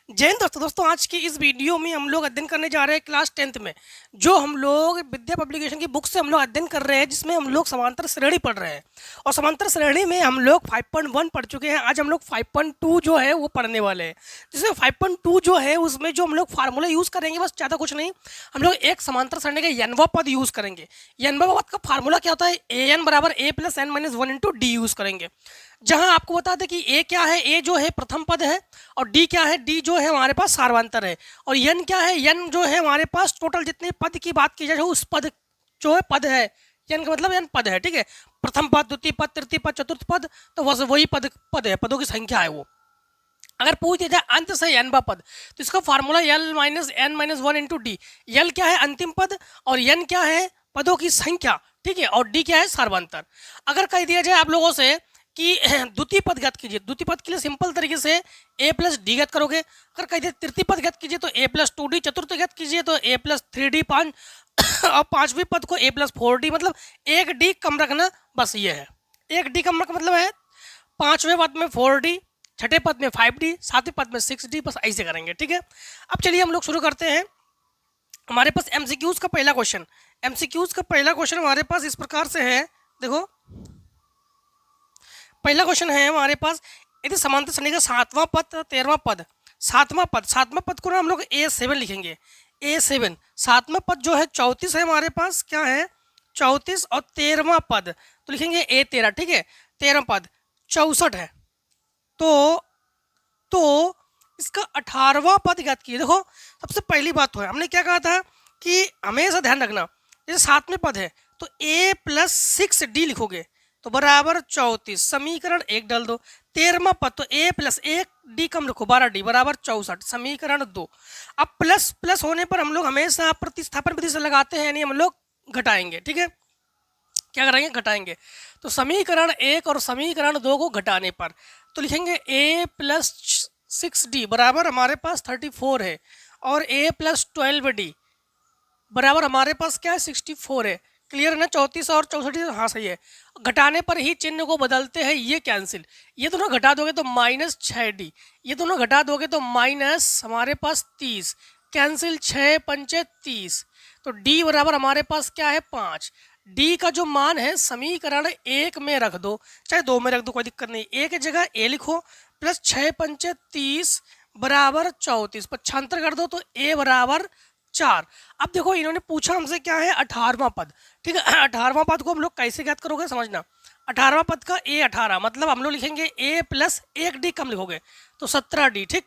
जय हिंद दोस्तों आज की इस वीडियो में हम लोग अध्ययन करने जा रहे हैं क्लास 10th में। जो हम लोग विद्या पब्लिकेशन की बुक से हम लोग अध्ययन कर रहे हैं, जिसमें हम लोग समांतर श्रेणी पढ़ रहे हैं। और समांतर श्रेणी में हम लोग 5.1 पढ़ चुके हैं। आज हम लोग 5.2 जो है वो पढ़ने वाले हैं। जिसमें 5.2 जो है उसमें जो हम लोग फार्मूला यूज़ करेंगे, बस ज़्यादा कुछ नहीं, हम लोग एक समांतर श्रेणी का एनवा पद यूज़ करेंगे। एनवा पद का फार्मूला क्या होता है? ए एन बराबर a plus n minus one into d use करेंगे। जहां आपको बता दें कि ए क्या है, ए जो है प्रथम पद है, और डी क्या है, डी जो है हमारे पास सार्वंतर है, और यन क्या है, यन जो है हमारे पास टोटल जितने पद की बात की जाए उस पद जो है पद है। यन का मतलब यन पद है, ठीक है। प्रथम पद, द्वितीय पद, तृतीय पद, चतुर्थ पद, तो बस वही पद है, पदों की संख्या है वो। अगर पूछ दिया जाए अंत से एन पद, तो इसका formula l minus n minus one into d. L क्या है, अंतिम पद, और एन क्या है, पदों की संख्या, ठीक है, और डी क्या है, सार्वंतर। अगर कह दिया जाए आप लोगों से कि द्वितीय पद ज्ञात कीजिए, द्वितीय पद के लिए सिंपल तरीके से ए प्लस डी ज्ञात करोगे। अगर कह दिया तृतीय पद ज्ञात कीजिए तो ए प्लस टू डी, चतुर्थ ज्ञात कीजिए तो ए प्लस थ्री डी, पाँच और पांचवें पद को ए प्लस फोर डी। मतलब एक डी कम रखना, बस ये है। एक डी कम रखना मतलब है पांचवें पद में फोर डी, छठे पद में फाइव डी, सातवें पद में सिक्स डी, बस ऐसे करेंगे, ठीक है। अब चलिए हम लोग शुरू करते हैं। हमारे पास एमसीक्यूज का पहला क्वेश्चन, एमसीक्यूज का पहला क्वेश्चन हमारे पास इस प्रकार से है। देखो, पहला क्वेश्चन है हमारे पास, यदि समांतर श्रेणी का सातवां पद, तेरहवां पद, सातवां पद को ना हम लोग A7 लिखेंगे। A7 सातवां पद जो है 34 है हमारे पास, क्या है 34, और तेरहवां पद तो लिखेंगे A13, ठीक है। तेरहवां पद 64 है, तो इसका 18वां पद ज्ञात कीजिए। देखो, सबसे पहली बात तो है, हमने क्या कहा था कि हमेशा ध्यान रखना, जैसे सातवें पद है तो A प्लस सिक्स डी लिखोगे तो बराबर 34, समीकरण एक डाल दो। तेरहवां पद तो A प्लस एक डी कम लिखो, 12 डी बराबर 64, समीकरण दो। अब प्लस प्लस होने पर हम लोग हमेशा प्रतिस्थापन विधि से लगाते हैं, यानी हम लोग घटाएंगे, ठीक है। क्या करेंगे, घटाएंगे। तो समीकरण एक और समीकरण दो को घटाने पर तो लिखेंगे A प्लस सिक्स डी बराबर हमारे पास 34 है, और A प्लस 12 डी बराबर हमारे पास क्या है 64 है। क्लियर है ना? 34 और 64, हाँ सही है। घटाने पर ही चिन्ह को बदलते हैं, ये कैंसिल, ये दोनों घटा दोगे तो माइनस 6D, ये दोनों घटा दोगे तो माइनस हमारे पास 30, कैंसिल 6 पंचे 30, तो D बराबर हमारे पास क्या है 5। डी का जो मान है समीकरण एक में रख दो, चाहे दो में रख दो, कोई दिक्कत नहीं। एक जगह ए लिखो, प्लस 6 पंचे 30 बराबर 34, पक्षांतर कर दो तो ए बराबर 4। अब देखो, इन्होंने पूछा हमसे क्या है 18वां पद, ठीक है। 18वां पद को हम लोग कैसे ज्ञात करोगे, समझना। 18वां पद का A18 मतलब हम लोग लिखेंगे A प्लस एक डी कम लिखोगे तो 17D, ठीक,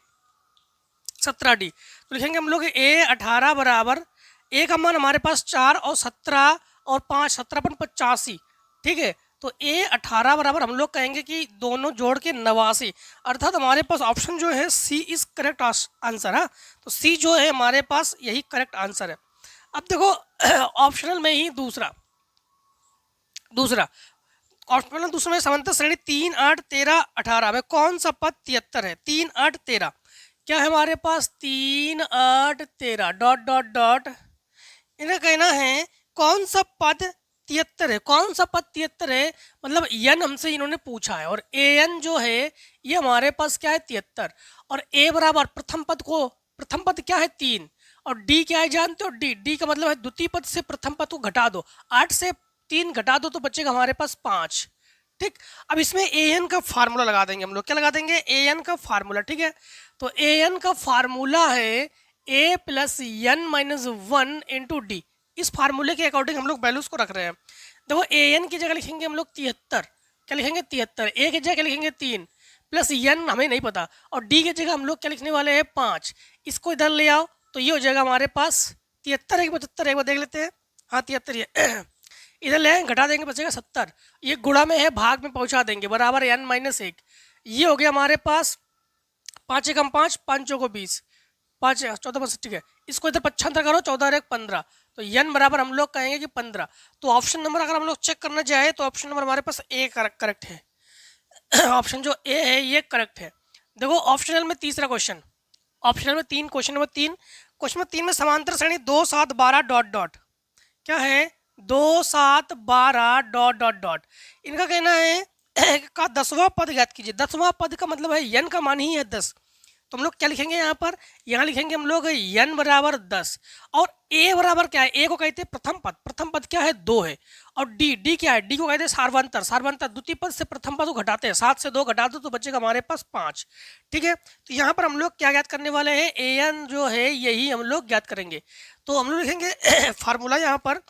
17D। तो लिखेंगे हम लोग A18 बराबर ए का मान हमारे पास 4 और 17 और 5, 17×85, ठीक है। तो A18 बराबर हम लोग कहेंगे कि दोनों जोड़ के 89, अर्थात हमारे पास ऑप्शन जो है सी इज करेक्ट आंसर है। तो सी जो है हमारे पास यही करेक्ट आंसर है। अब देखो, ऑप्शनल में ही दूसरा ऑप्शनल दूसरा में समांतर श्रेणी 3, 8, 13, 18 में कौन सा पद 73 है? 3, 8, 13 क्या है हमारे पास? 3, 8, 13 डॉट डॉट डॉट, इन्हें कहना है कौन सा पद 73 है। कौन सा पद 73 है मतलब यन हमसे इन्होंने पूछा है, और ए एन जो है ये हमारे पास क्या है 73, और ए बराबर प्रथम पद क्या है 3, और डी क्या है जानते हो? डी का मतलब है द्वितीय पद से प्रथम पद को घटा दो, 8 से 3 घटा दो तो बचेगा हमारे पास 5, ठीक। अब इसमें ए एन का फार्मूला लगा देंगे हम लोग, क्या लगा देंगे? ए एन का फार्मूला, ठीक है। तो ए एन का फार्मूला है a plus n minus one into d. इस फार्मूले के अकॉर्डिंग हम लोग वैल्यूज को रख रहे हैं। देखो, ए एन की जगह लिखेंगे हम लोग 73, क्या लिखेंगे 73, ए की जगह लिखेंगे 3 प्लस एन हमें नहीं पता, और डी की जगह हम लोग क्या लिखने वाले हैं 5। इसको इधर ले आओ तो ये हो जाएगा हमारे पास 73 है कि 75, एक बार देख लेते हैं। हाँ 73 है। इधर ले घटा देंगे बचेगा 70, ये गुणा में है भाग में पहुंचा देंगे, बराबर n माइनस 1। ये हो गया हमारे पास 5 एकम 5, 5 चौको 20, 5 14 बस, ठीक है। इसको इधर पक्षांतर करो, 14 एक 15, तो n बराबर हम लोग कहेंगे कि 15। तो ऑप्शन नंबर अगर हम लोग चेक करना चाहे तो ऑप्शन नंबर हमारे पास ए करेक्ट है। ऑप्शन जो ए है ये करेक्ट है। देखो, ऑप्शनल में तीसरा क्वेश्चन, ऑप्शनल में क्वेश्चन नंबर 3 में समांतर श्रेणी 2, 7, 12 डॉट डॉट, क्या है 2, 7, 12 डॉट डॉट डॉट, इनका कहना है का 10वां पद ज्ञात कीजिए। 10वां पद का मतलब है n का मान ही है 10, तो हम लोग क्या लिखेंगे यहाँ लिखेंगे हम लोग n बराबर 10 और a बराबर क्या है, a को कहते हैं प्रथम पद क्या है 2 है, और d क्या है, d को कहते हैं सार्वंतर द्वितीय पद से प्रथम पद को घटाते हैं, 7 से 2 घटा दो तो बचेगा हमारे पास 5। ठीक है, तो यहाँ पर हम लोग क्या ज्ञात करने वाले हैं, an जो है यही हम लोग ज्ञात करेंगे। तो हम लोग लिखेंगे फार्मूला, यहाँ पर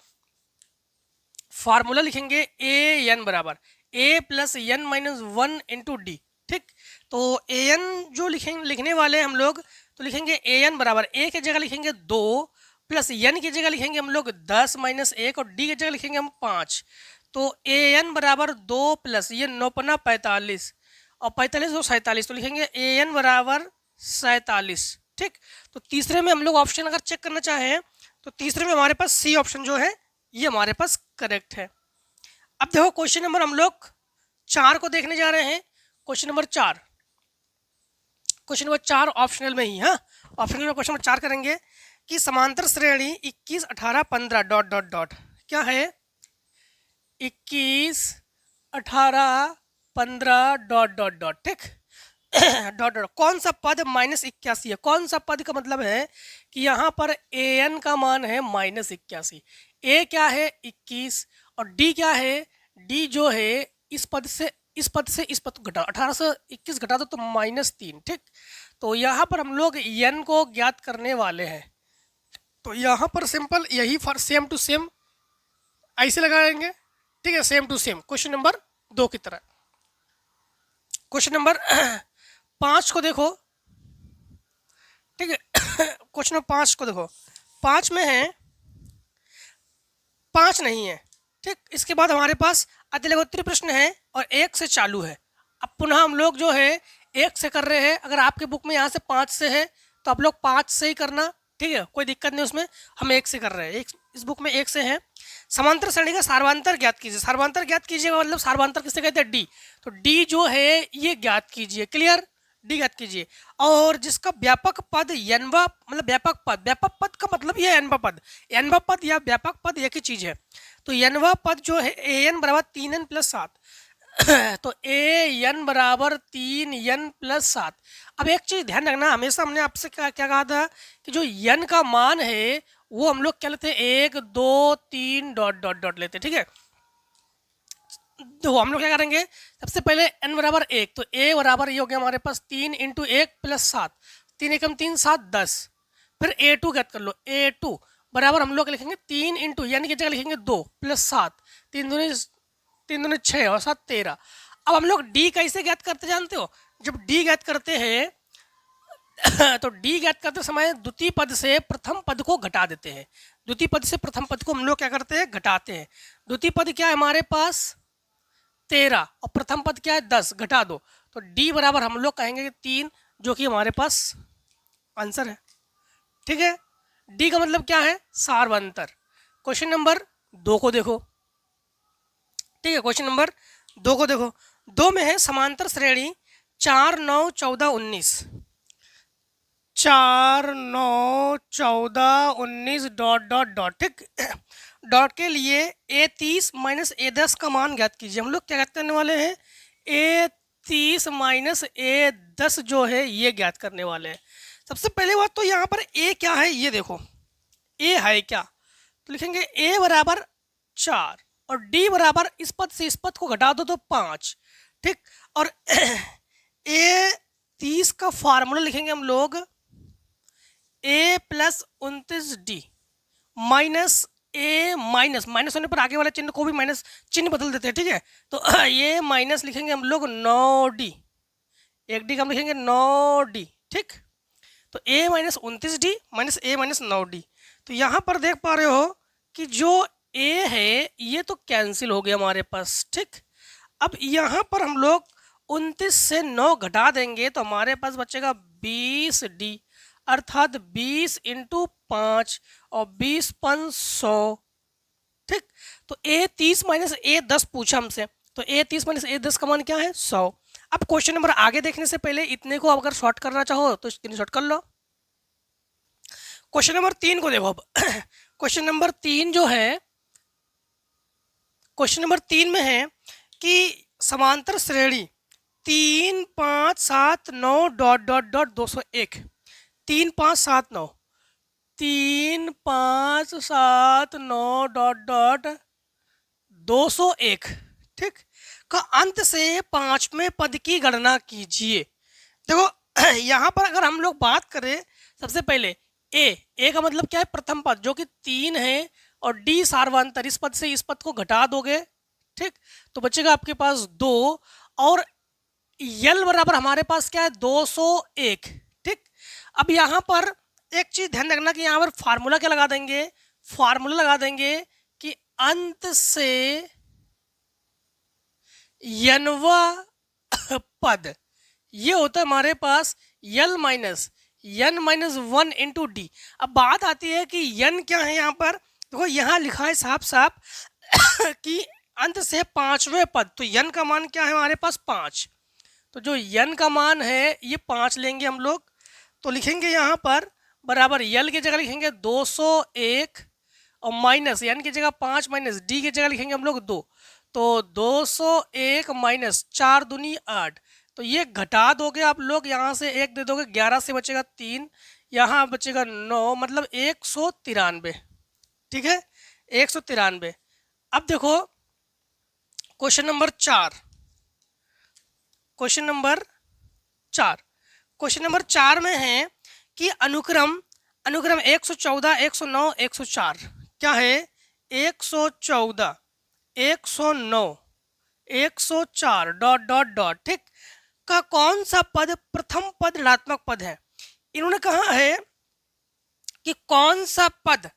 फार्मूला लिखेंगे a n बराबर a plus n minus 1 into D. ठीक, तो ए एन जो लिखने वाले हम लोग, तो लिखेंगे ए एन बराबर ए की जगह लिखेंगे 2 प्लस एन की जगह लिखेंगे हम लोग 10 माइनस 1 और डी की जगह लिखेंगे हम 5। तो ए एन बराबर 2 प्लस ये 9 पन्ना 45 और 45 और 47, तो लिखेंगे ए एन बराबर 47। ठीक, तो तीसरे में हम लोग ऑप्शन अगर चेक करना चाहें तो तीसरे में हमारे पास सी ऑप्शन जो है ये हमारे पास करेक्ट है। अब देखो क्वेश्चन नंबर हम लोग 4 को देखने जा रहे हैं। क्वेश्चन नंबर 4 ऑप्शनल में ही, हाँ ऑप्शनल में क्वेश्चन नंबर 4 करेंगे कि समांतर श्रेणी 21 18 15 डॉट डॉट डॉट क्या है, 21 18 15 डॉट डॉट डॉट। ठीक डॉट डॉट कौन सा पद -81 है, कौन सा पद का मतलब है कि यहाँ पर ए एन का मान है -81, ए क्या है 21 और डी क्या है, डी जो है इस पद से इस पद को घटा 18 से 21 घटा दो तो -3। ठीक, तो यहाँ पर हम लोग n को ज्ञात करने वाले हैं, तो यहाँ पर सिंपल यही फॉर सेम टू सेम ऐसे लगाएंगे। ठीक है, same to same question number 2 की तरह। क्वेश्चन नंबर 5 को देखो। ठीक है, क्वेश्चन नंबर 5 को देखो, 5 में है 5 नहीं है। ठीक, इसके बाद हमारे पास अतिलघोत्तरी प्रश्न है और 1 से चालू है। अब पुनः हम लोग जो है 1 से कर रहे हैं, अगर आपके बुक में यहाँ से 5 से है तो आप लोग 5 से ही करना। ठीक है, कोई दिक्कत नहीं उसमें, हम 1 से कर रहे हैं, इस बुक में 1 से है। समांतर श्रेणी का सार्वंतर ज्ञात कीजिए, सार्वंतर ज्ञात कीजिएगा मतलब सार्वंतर किससे कहते हैं, डी, तो डी जो है ये ज्ञात कीजिए, क्लियर, डी ज्ञात कीजिए। और जिसका व्यापक पद यनवा मतलब व्यापक पद का मतलब ये एनवा पद या व्यापक पद एक ही चीज है। तो यनवा पद जो है ए एन बराबर 3n प्लस 7 तो ए एन बराबर 3n प्लस 7। अब एक चीज ध्यान रखना, हमेशा हमने आपसे क्या कहा था कि जो n का मान है वो हम लोग क्या लेते हैं 1 2 3 डॉट डॉट डॉट लेते हैं। ठीक है, तो हम लोग क्या करेंगे, सबसे पहले n बराबर 1, तो a बराबर ये हो गया हमारे पास 3 इंटू 1 प्लस 7, 3 एकम 3 7 10। फिर a2 ज्ञात कर लो, a2 बराबर हम लोग लिखेंगे 3 इंटू यानी की जगह लिखेंगे 2 प्लस 7, 3 दूनी 6 और 7 13। अब हम लोग d कैसे ज्ञात करते जानते हो, जब d ज्ञात करते हैं तो d ज्ञात करते समय द्वितीय पद से प्रथम पद को घटा देते हैं, द्वितीय पद से प्रथम पद को हम लोग क्या करते हैं, घटाते हैं। द्वितीय पद क्या है हमारे पास 13 और प्रथम पद क्या है 10, घटा दो तो d बराबर हम लोग कहेंगे 3, जो कि हमारे पास आंसर है। ठीक है, डी का मतलब क्या है, सार्वंतर। क्वेश्चन नंबर 2 को देखो। ठीक है, क्वेश्चन नंबर 2 को देखो, 2 में है समांतर श्रेणी 4 9 14 19 4 9 14 19 डॉट डॉट डॉट। ठीक, डॉट के लिए a30 माइनस a10 का मान ज्ञात कीजिए। हम लोग क्या ज्ञात करने वाले हैं, a30 माइनस a10 जो है ये ज्ञात करने वाले हैं। सबसे पहले बात तो यहाँ पर a क्या है ये देखो, a है क्या, तो लिखेंगे a बराबर 4 और d बराबर इस पद से इस पद को घटा दो तो 5। ठीक, और a30 का फार्मूला लिखेंगे हम लोग a plus 29d minus A minus होने पर आगे वाले चिन्ह को भी माइनस चिन्ह बदल देते हैं। ठीक है, तो ये माइनस लिखेंगे हम लोग 9d, एक डी का हम लिखेंगे 9d। ठीक, तो a minus 29d minus a minus 9d। तो यहाँ पर देख पा रहे हो कि जो a है ये तो कैंसिल हो गया हमारे पास। ठीक, अब यहाँ पर हम लोग 29 से 9 घटा देंगे तो हमारे पास बचेगा 20d, अर्थात 20 इंटू 5 और 20 5 100। ठीक, तो a30 माइनस a10 पूछा हमसे, तो a30 माइनस a10 का मान क्या है 100। अब क्वेश्चन नंबर आगे देखने से पहले इतने को अगर शॉर्ट करना चाहो तो स्क्रीनशॉट कर लो। क्वेश्चन नंबर 3 को देखो। अब क्वेश्चन नंबर 3 जो है, क्वेश्चन नंबर 3 में है कि समांतर श्रेणी 3579 dot dot dot 201, 3579, 3579 dot dot 201, ठीक, का अंत से पांचवें पद की गणना कीजिए। देखो यहाँ पर अगर हम लोग बात करें, सबसे पहले ए का मतलब क्या है, प्रथम पद जो कि 3 है, और डी सार्वंतर, इस पद से इस पद को घटा दोगे, ठीक, तो बचेगा आपके पास 2, और यल बराबर हमारे पास क्या है 201, ठीक। अब यहाँ पर एक चीज ध्यान रखना कि यहाँ पर फार्मूला क्या लगा देंगे, फार्मूला लगा देंगे कि अंत से यनवा पद ये होता है हमारे पास l minus n minus 1 into d. अब बात आती है कि यन क्या है, यहाँ पर देखो यहाँ लिखा है साफ साफ कि अंत से पांचवें पद, तो यन का मान क्या है हमारे पास 5, तो जो यन का मान है ये 5 लेंगे हम लोग, तो लिखेंगे यहाँ पर बराबर यल की जगह लिखेंगे 201 और माइनस यन की जगह 5 माइनस डी की जगह लिखेंगे हम लोग 2, तो 201 माइनस 4 दूनी 8, तो ये घटा दोगे आप लोग, यहाँ से 1 दे दोगे 11 से बचेगा 3, यहाँ बचेगा 9, मतलब 193, ठीक है 193। अब देखो क्वेश्चन नंबर 4, क्वेश्चन नंबर 4 में है कि अनुक्रम 114 109 104 क्या है, 114 109 104 डॉट डॉट डॉट, ठीक, का कौन सा पद प्रथम पद ऋणात्मक पद है। इन्होंने कहा है कि कौन सा पद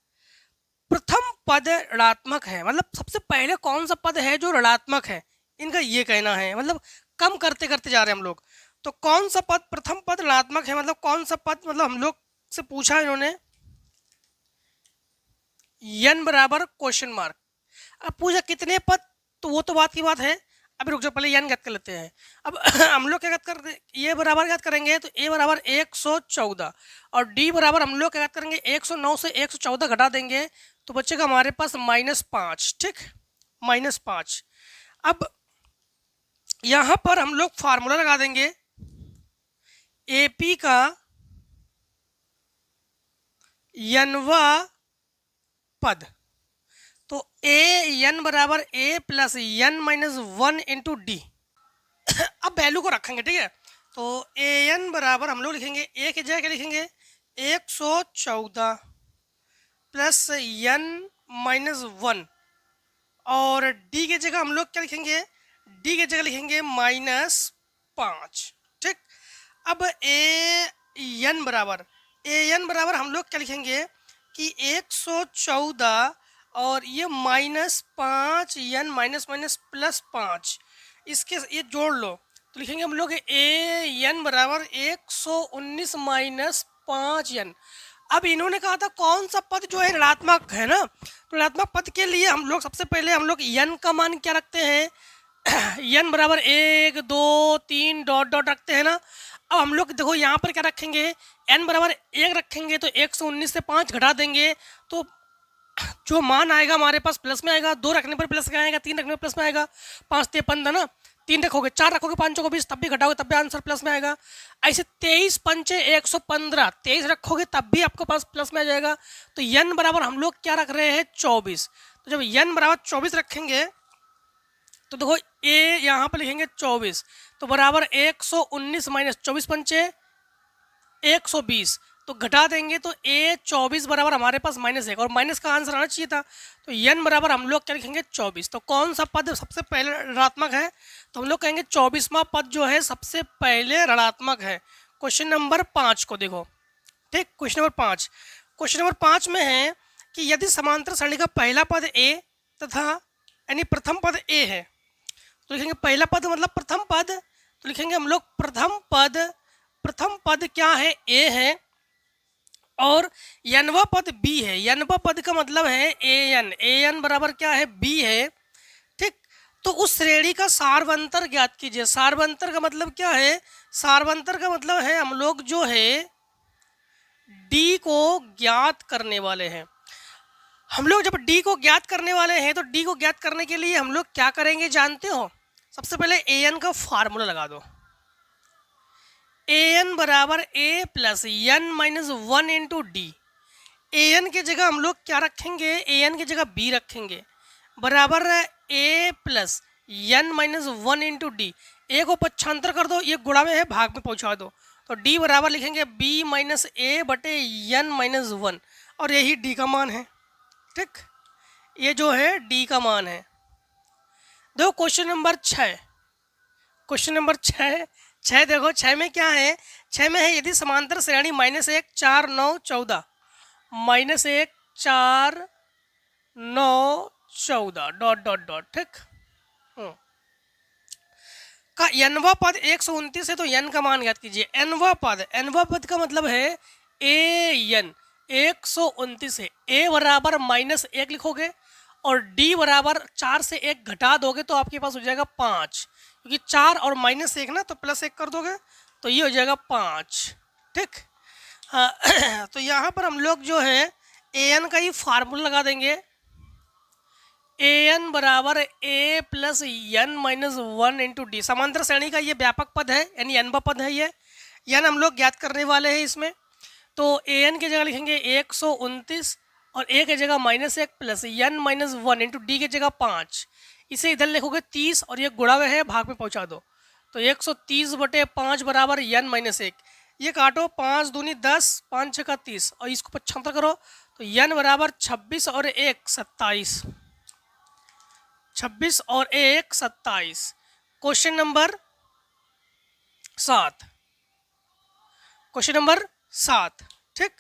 प्रथम पद ऋणात्मक है, मतलब सबसे पहले कौन सा पद है जो ऋणात्मक है, इनका ये कहना है, मतलब कम करते करते जा रहे हैं हम लोग, तो कौन सा पद प्रथम पद ऋणात्मक है, मतलब कौन सा पद, मतलब हम लोग से पूछा इन्होंने यन बराबर क्वेश्चन मार्क। अब पूछा कितने पद, तो वो तो बात की बात है, अभी रुक जाओ पहले यन ज्ञात कर लेते हैं। अब हम लोग क्या ज्ञात कर, ये बराबर ज्ञात करेंगे, तो ए बराबर 114 और डी बराबर हम लोग क्या ज्ञात करेंगे 109 से 114 घटा देंगे, तो बचेगा हमारे पास -5, ठीक, -5। अब यहाँ पर हम लोग फार्मूला लगा देंगे एपी का यनवा पद, तो ए एन बराबर a plus n minus 1 into d. अब वैल्यू को रखेंगे, ठीक है, तो ए एन बराबर हम लोग लिखेंगे ए की जगह क्या लिखेंगे 114 प्लस एन माइनस 1, और डी की जगह हम लोग क्या लिखेंगे, डी की जगह लिखेंगे -5, ठीक। अब ए एन बराबर हम लोग क्या लिखेंगे कि 114 और ये -5 एन माइनस माइनस +5, इसके ये जोड़ लो, तो लिखेंगे हम लोग ए एन बराबर 119 माइनस 5 एन। अब इन्होंने कहा था कौन सा पद जो है ऋणात्मक है ना, तो ऋणात्मक पद के लिए हम लोग सबसे पहले हम लोग एन का मान क्या रखते हैं एन बराबर 1 2 3 डॉट डॉट रखते हैं ना। अब हम लोग देखो यहाँ पर क्या रखेंगे, एन बराबर 1 रखेंगे तो 119 से 5 घटा देंगे, तो जो मान आएगा हमारे पास प्लस में आएगा, 2 रखने पर प्लस में आएगा, 3 रखने पर प्लस में आएगा, 5 ते 15 ना, 3 रखोगे 4 रखोगे 5 को 20 तब भी घटाओगे तब भी आंसर प्लस में आएगा। ऐसे 23 पंचे 115, 23 रखोगे तब भी आपको पास प्लस में आ जाएगा। तो यन बराबर हम लोग क्या रख रहे हैं 24, तो जब यन बराबर 24 रखेंगे तो देखो ए यहाँ पर लिखेंगे 24, तो बराबर 119 माइनस 24 पंचे 120, तो घटा देंगे तो ए 24 बराबर हमारे पास -1, और माइनस का आंसर आना चाहिए था, तो यन बराबर हम लोग क्या लिखेंगे 24। तो कौन सा पद सबसे पहले ऋणात्मक है, तो हम लोग कहेंगे 24वां पद जो है सबसे पहले ऋणात्मक है। क्वेश्चन नंबर 5 को देखो, ठीक, क्वेश्चन नंबर 5 में है कि यदि समांतर सरणी का पहला पद ए तथा यानी प्रथम पद ए है, तो लिखेंगे पहला पद मतलब प्रथम पद, तो लिखेंगे हम लोग प्रथम पद क्या है ए है, और यनवा पद बी है। यनवा पद का मतलब है ए एन बराबर क्या है बी है, ठीक। तो उस श्रेणी का सार्वंतर ज्ञात कीजिए। सार्वंतर का मतलब क्या है, सार्वंतर का मतलब है हम लोग जो है डी को ज्ञात करने वाले हैं। हम लोग जब डी को ज्ञात करने वाले हैं तो डी को ज्ञात करने के लिए हम लोग क्या करेंगे जानते हो, सबसे पहले ए एन का फार्मूला लगा दो। ए एन बराबर a plus n minus one into d. A n की जगह हम लोग क्या रखेंगे, ए एन की जगह बी रखेंगे, बराबर है a plus n minus one into d. A को पक्षांतर कर दो, ये गुणा में है भाग में पहुंचा दो, तो डी बराबर लिखेंगे बी माइनस ए बटे एन माइनस वन, और यही डी का मान है। ठीक, ये जो है डी का मान है। देखो क्वेश्चन नंबर 6, क्वेश्चन नंबर 6 देखो 6 में क्या है, 6 में है यदि समांतर श्रेणी -1 4 9 14 -1 4 9 14 डॉट डॉट डॉट। ठीक, का एनवा पद 129 है, तो एन का मान ज्ञात कीजिए। एनवा पद का मतलब है ए एन 129 है। ए बराबर -1 लिखोगे और डी बराबर 4 से 1 घटा दोगे तो आपके पास हो जाएगा 5, क्योंकि 4 और -1 ना, तो +1 कर दोगे तो ये हो जाएगा 5। ठीक, हाँ तो यहाँ पर हम लोग जो है ए एन का ही फार्मूला लगा देंगे। ए एन बराबर a plus n minus one into d. समांतर श्रेणी का ये व्यापक पद है, यानी एनवा पद है। ये एन हम लोग ज्ञात करने वाले हैं इसमें, तो ए एन की जगह लिखेंगे 129 और ए की जगह -1 plus n minus one into d की जगह 5। इसे इधर लिखोगे 30 और ये गुणा में है भाग में पहुंचा दो, तो 130 बटे 5 बराबर एन माइनस 1। ये काटो, 5 दूनी 10, 5 6 30 और इसको पक्षांतर करो, तो एन बराबर 26 और 1 27, 26 और 1 27। Question number 7, question number 7। ठीक,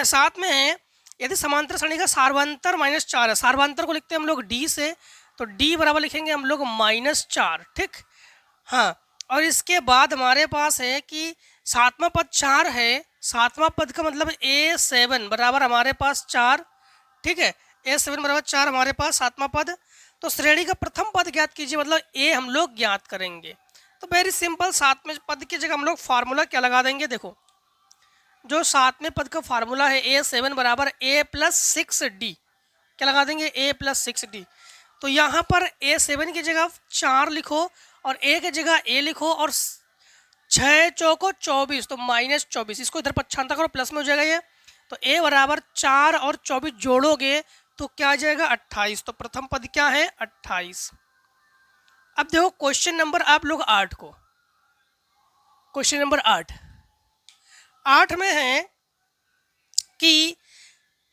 7 में है यदि समांतर श्रेणी का सार्वंतर -4 है। सार्वंतर को लिखते हैं हम लोग डी से, तो डी बराबर लिखेंगे हम लोग -4। ठीक, हाँ, और इसके बाद हमारे पास है कि सातवां पद 4 है। सातवां पद का मतलब A7 बराबर हमारे पास 4। ठीक है, A7 बराबर 4 हमारे पास सातवां पद। तो श्रेणी का प्रथम पद ज्ञात कीजिए, मतलब ए हम लोग ज्ञात करेंगे। तो वेरी सिंपल, सातवें पद की जगह हम लोग फार्मूला क्या लगा देंगे, देखो जो सातवें पद का फार्मूला है A7 बराबर A प्लस 6D, क्या लगा देंगे A प्लस 6D। तो यहाँ पर A7 की जगह 4 लिखो और A की जगह A लिखो और 6 चौको 24, तो -24। इसको इधर पक्षांतर करो, प्लस में हो जाएगा ये, तो A बराबर 4 और 24 जोड़ोगे तो क्या आ जाएगा 28। तो प्रथम पद क्या है 28। अब देखो क्वेश्चन नंबर आप लोग 8 को, क्वेश्चन नंबर 8 में है कि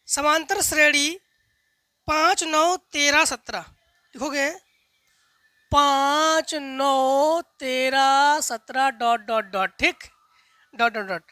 समांतर श्रेणी 5 9 13 17 लिखोगे, 5 9 13 17 डॉट डॉट डॉट। ठीक, डॉट डॉट डॉट।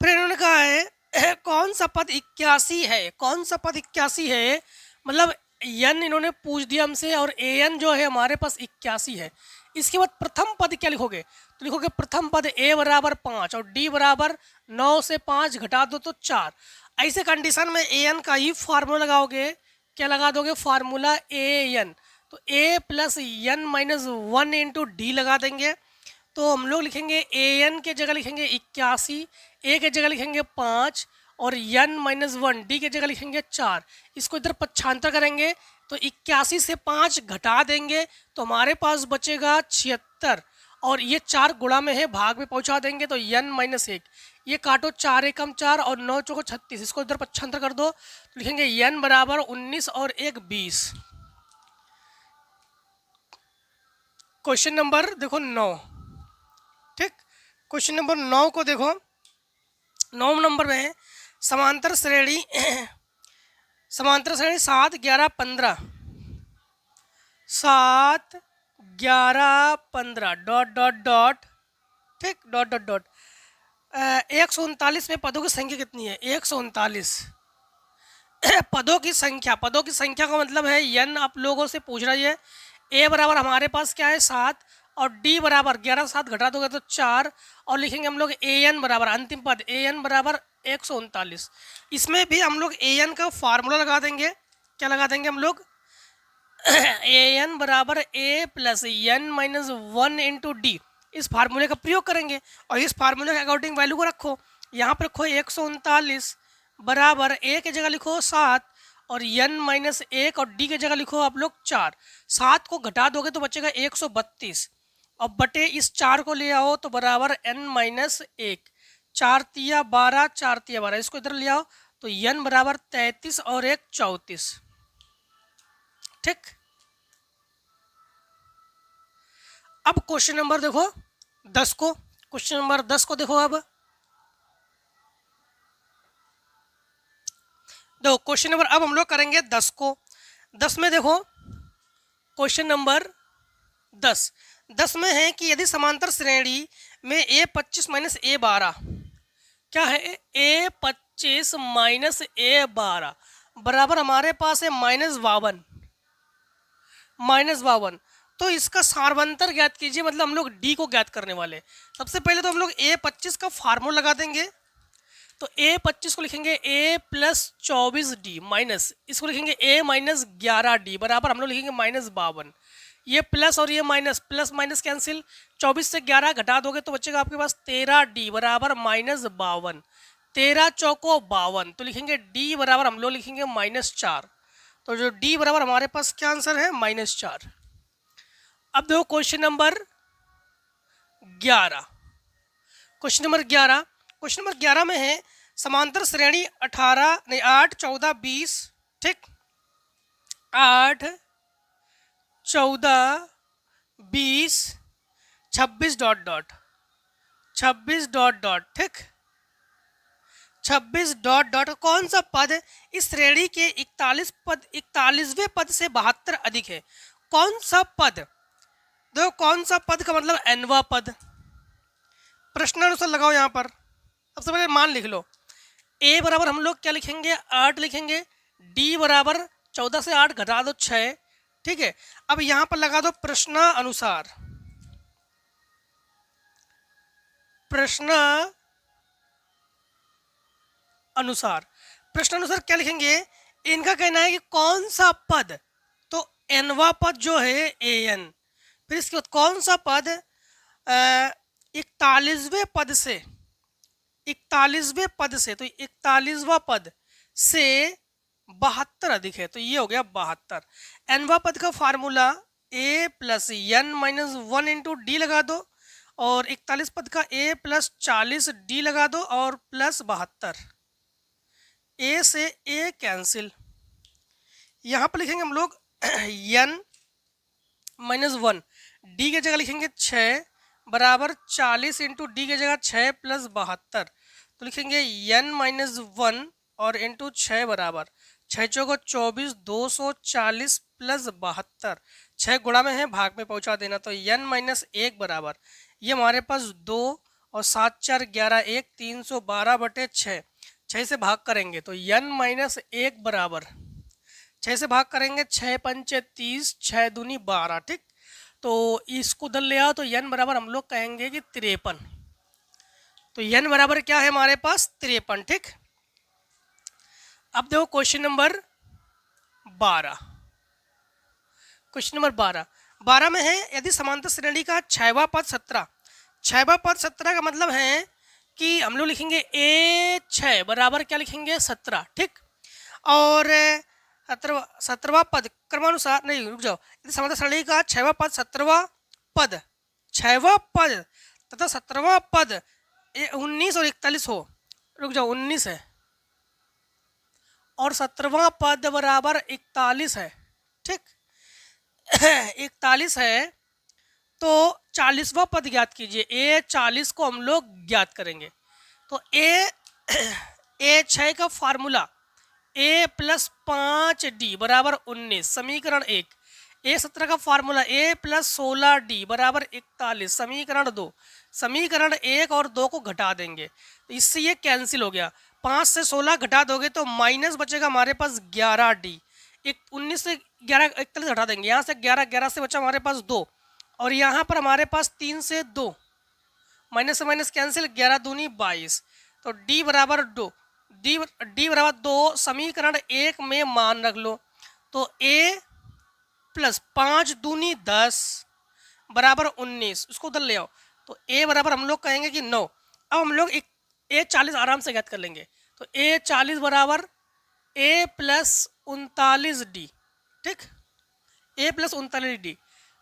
फिर इन्होंने कहा है कौन सा पद 81 है, कौन सा पद 81 है, मतलब एन इन्होंने पूछ दिया हमसे और ए एन जो है हमारे पास 81 है। इसके बाद प्रथम पद क्या लिखोगे, तो लिखोगे प्रथम पद ए बराबर 5 और डी बराबर 9 से 5 घटा दो तो 4। ऐसे कंडीशन में ए एन का ही फार्मूला लगाओगे, क्या लगा दोगे फार्मूला ए एन, तो a plus n minus one into d लगा देंगे। तो हम लोग लिखेंगे ए एन के जगह लिखेंगे 81, ए के जगह लिखेंगे 5 और एन माइनस वन, डी के जगह लिखेंगे 4। इसको इधर पक्षांतर करेंगे तो 81 से 5 घटा देंगे तो हमारे पास बचेगा 76 और ये 4 गुणा में है भाग में पहुंचा देंगे, तो एन माइनस 1। ये काटो, 4 एकम 4 और 9 चौको 36, इसको इधर पक्षांतर कर दो तो लिखेंगे एन बराबर 19 और 1 20। क्वेश्चन नंबर देखो 9। ठीक, क्वेश्चन नंबर 9 को देखो, 9 नंबर में है समांतर श्रेणी 7 11 15 7 11 15 डॉट डॉट डॉट। ठीक, डॉट डॉट डॉट। 139 में पदों की संख्या कितनी है, 139 पदों की संख्या। पदों की संख्या का मतलब है एन आप लोगों से पूछ रही है। ए बराबर हमारे पास क्या है 7 और डी बराबर 11 7 घटा दोगे तो 4 और लिखेंगे हम लोग ए एन बराबर अंतिम पद ए एन बराबर 139। इसमें भी हम लोग ए एन का फार्मूला लगा देंगे, क्या लगा देंगे हम लोग ए एन बराबर a plus n minus one into d. इस फार्मूले का प्रयोग करेंगे और इस फार्मूले के अकॉर्डिंग वैल्यू को रखो। यहाँ पर रखो 139 बराबर ए की जगह लिखो 7 और एन माइनस 1 और डी की जगह लिखो आप लोग 4। 7 को घटा दोगे तो बचेगा 132। अब बटे इस 4 को ले आओ तो बराबर n-1, 4 तिया 12, 4 तिया 12, इसको इधर ले आओ तो n बराबर 33 और 1 34। ठीक, अब क्वेश्चन नंबर देखो 10 को, क्वेश्चन नंबर 10 को देखो। अब देखो क्वेश्चन नंबर, अब हम लोग करेंगे 10 को। 10 में देखो क्वेश्चन नंबर 10 में है कि यदि समांतर श्रेणी में a25 माइनस a12, क्या है a25 माइनस a12 बराबर हमारे पास है -52, तो इसका सार्वंतर ज्ञात कीजिए, मतलब हम लोग d को ज्ञात करने वाले। सबसे पहले तो हम लोग a25 का फार्मूला लगा देंगे, तो a25 को लिखेंगे a प्लस 24d माइनस, इसको लिखेंगे a माइनस 11d बराबर हम लोग लिखेंगे -52। ये प्लस और ये माइनस, प्लस माइनस कैंसिल, 24 से 11 घटा दोगे तो बचेगा आपके पास 13d बराबर -52, 13 चौको 52, तो लिखेंगे d बराबर हम लोग लिखेंगे -4। तो जो d बराबर हमारे पास क्या आंसर है -4। अब देखो क्वेश्चन नंबर 11, क्वेश्चन नंबर 11 में है समांतर श्रेणी 8, 14, 20, ठीक, 8, 14, 20, 26 डॉट डॉट, 26 डॉट डॉट, ठीक, 26 डॉट डॉट, कौन सा पद इस श्रेणी के 41वें पद से 72 अधिक है? कौन सा पद? देखो कौन सा पद का मतलब nवा पद। प्रश्नानुसार लगाओ यहाँ पर। सबसे पहले मान लिख लो, a बराबर हम लोग क्या लिखेंगे 8 लिखेंगे, d बराबर 14 से 8 घटा दो 6, ठीक है। अब यहाँ पर लगा दो प्रश्नानुसार, प्रश्नानुसार क्या लिखेंगे, इनका कहना है कि कौन सा पद, तो nवा पद जो है an, फिर इसके बाद कौन सा पद 41वें पद से, 41वें पद से, तो 41वां पद से 72 अधिक है, तो ये हो गया 72। nवा पद का formula a plus n-1 into d लगा दो, और 41 पद का a प्लस 40d लगा दो और प्लस 72, a से a कैंसिल। यहाँ पर लिखेंगे हम लोग n-1, d की जगह लिखेंगे 6 बराबर 40 इंटू डी की जगह 6 प्लस 72, तो लिखेंगे n-1 और इंटू 6 बराबर 6 चौको 24, 240 प्लस 72, 6 गुणा में है भाग में पहुंचा देना, तो n-1 बराबर ये हमारे पास 2 और 7 4 11 1 312 बटे 6, 6 से भाग करेंगे तो n-1 बराबर 6 से भाग करेंगे 6 पंचे 30, 6 दूनी 12, ठीक। तो इसको उधर ले आओ तो n बराबर हम लोग कहेंगे कि 53, तो n बराबर क्या है हमारे पास 53, ठीक। अब देखो क्वेश्चन नंबर 12, क्वेश्चन नंबर 12 में है यदि समांतर श्रेणी का 6वां पद 17, 6वां पद 17 का मतलब है कि हम लोग लिखेंगे a6 बराबर क्या लिखेंगे 17, ठीक। और 17वां पद क्रमानुसार, नहीं रुक जाओ, यदि समांतर श्रेणी का 6वां पद 17वां पद, 6वां पद तथा 17वां पद 19 और 41 हो, रुक जाओ 19 है और 17वां पद बराबर 41 है, ठीक। 41 है तो 40वां पद ज्ञात कीजिए, a40 को हम लोग ज्ञात करेंगे, तो a6 का फार्मूला a प्लस 5d बराबर 19, समीकरण 1। a17 का फार्मूला a प्लस 16d बराबर 41, समीकरण 2। समीकरण 1 और 2 को घटा देंगे तो इससे ये कैंसिल हो गया, 5 से 16 घटा दोगे तो माइनस बचेगा हमारे पास 11d, 19 से 11 41 घटा देंगे, यहाँ से 11, 11 से बचा हमारे पास 2, और यहाँ पर हमारे पास 3 से 2, माइनस से माइनस कैंसिल, 11 दूनी 22, तो d बराबर 2, d बराबर 2 समीकरण 1 में मान रख लो, तो a प्लस 5 दूनी 10 बराबर 19, उसको उधर ले आओ तो a बराबर हम लोग कहेंगे कि 9। अब हम लोग a40 आराम से ज्ञात कर लेंगे, तो a40 बराबर a प्लस 39d, ठीक, a प्लस 39d,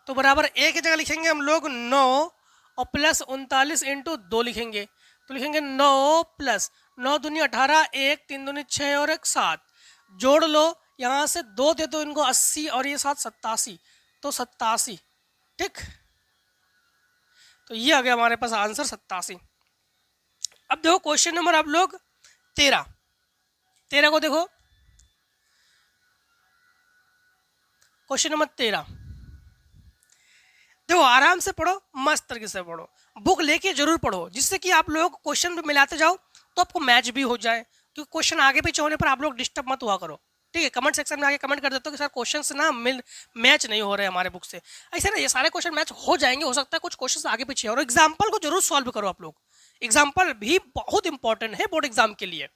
तो बराबर ए की जगह लिखेंगे हम लोग 9 और प्लस 39 इंटू 2 लिखेंगे। तो लिखेंगे 9 प्लस 9 दूनी 18, 1 3 दूनी 6 और 1 7। जोड़ लो, यहाँ से 2 दे दो इनको 80 और ये 7 87, तो 87। ठीक, तो ये आ गया हमारे पास आंसर 87। अब देखो क्वेश्चन नंबर आप लोग 13 को देखो। क्वेश्चन नंबर 13 देखो, आराम से पढ़ो, मस्त तरीके से पढ़ो, बुक लेके जरूर पढ़ो, जिससे कि आप लोग क्वेश्चन मिलाते जाओ तो आपको मैच भी हो जाए। क्योंकि क्वेश्चन आगे पीछे होने पर आप लोग डिस्टर्ब मत हुआ करो। ठीक है, कमेंट सेक्शन में आके कमेंट कर देते हो कि सर क्वेश्चन ना मैच नहीं हो रहे हमारे बुक से। ऐसे ना ये सारे क्वेश्चन मैच हो जाएंगे, हो सकता है कुछ क्वेश्चन आगे पीछे। और एग्जाम्पल को जरूर सॉल्व करो आप लोग, एग्जाम्पल भी बहुत इंपॉर्टेंट है बोर्ड एग्जाम के लिए।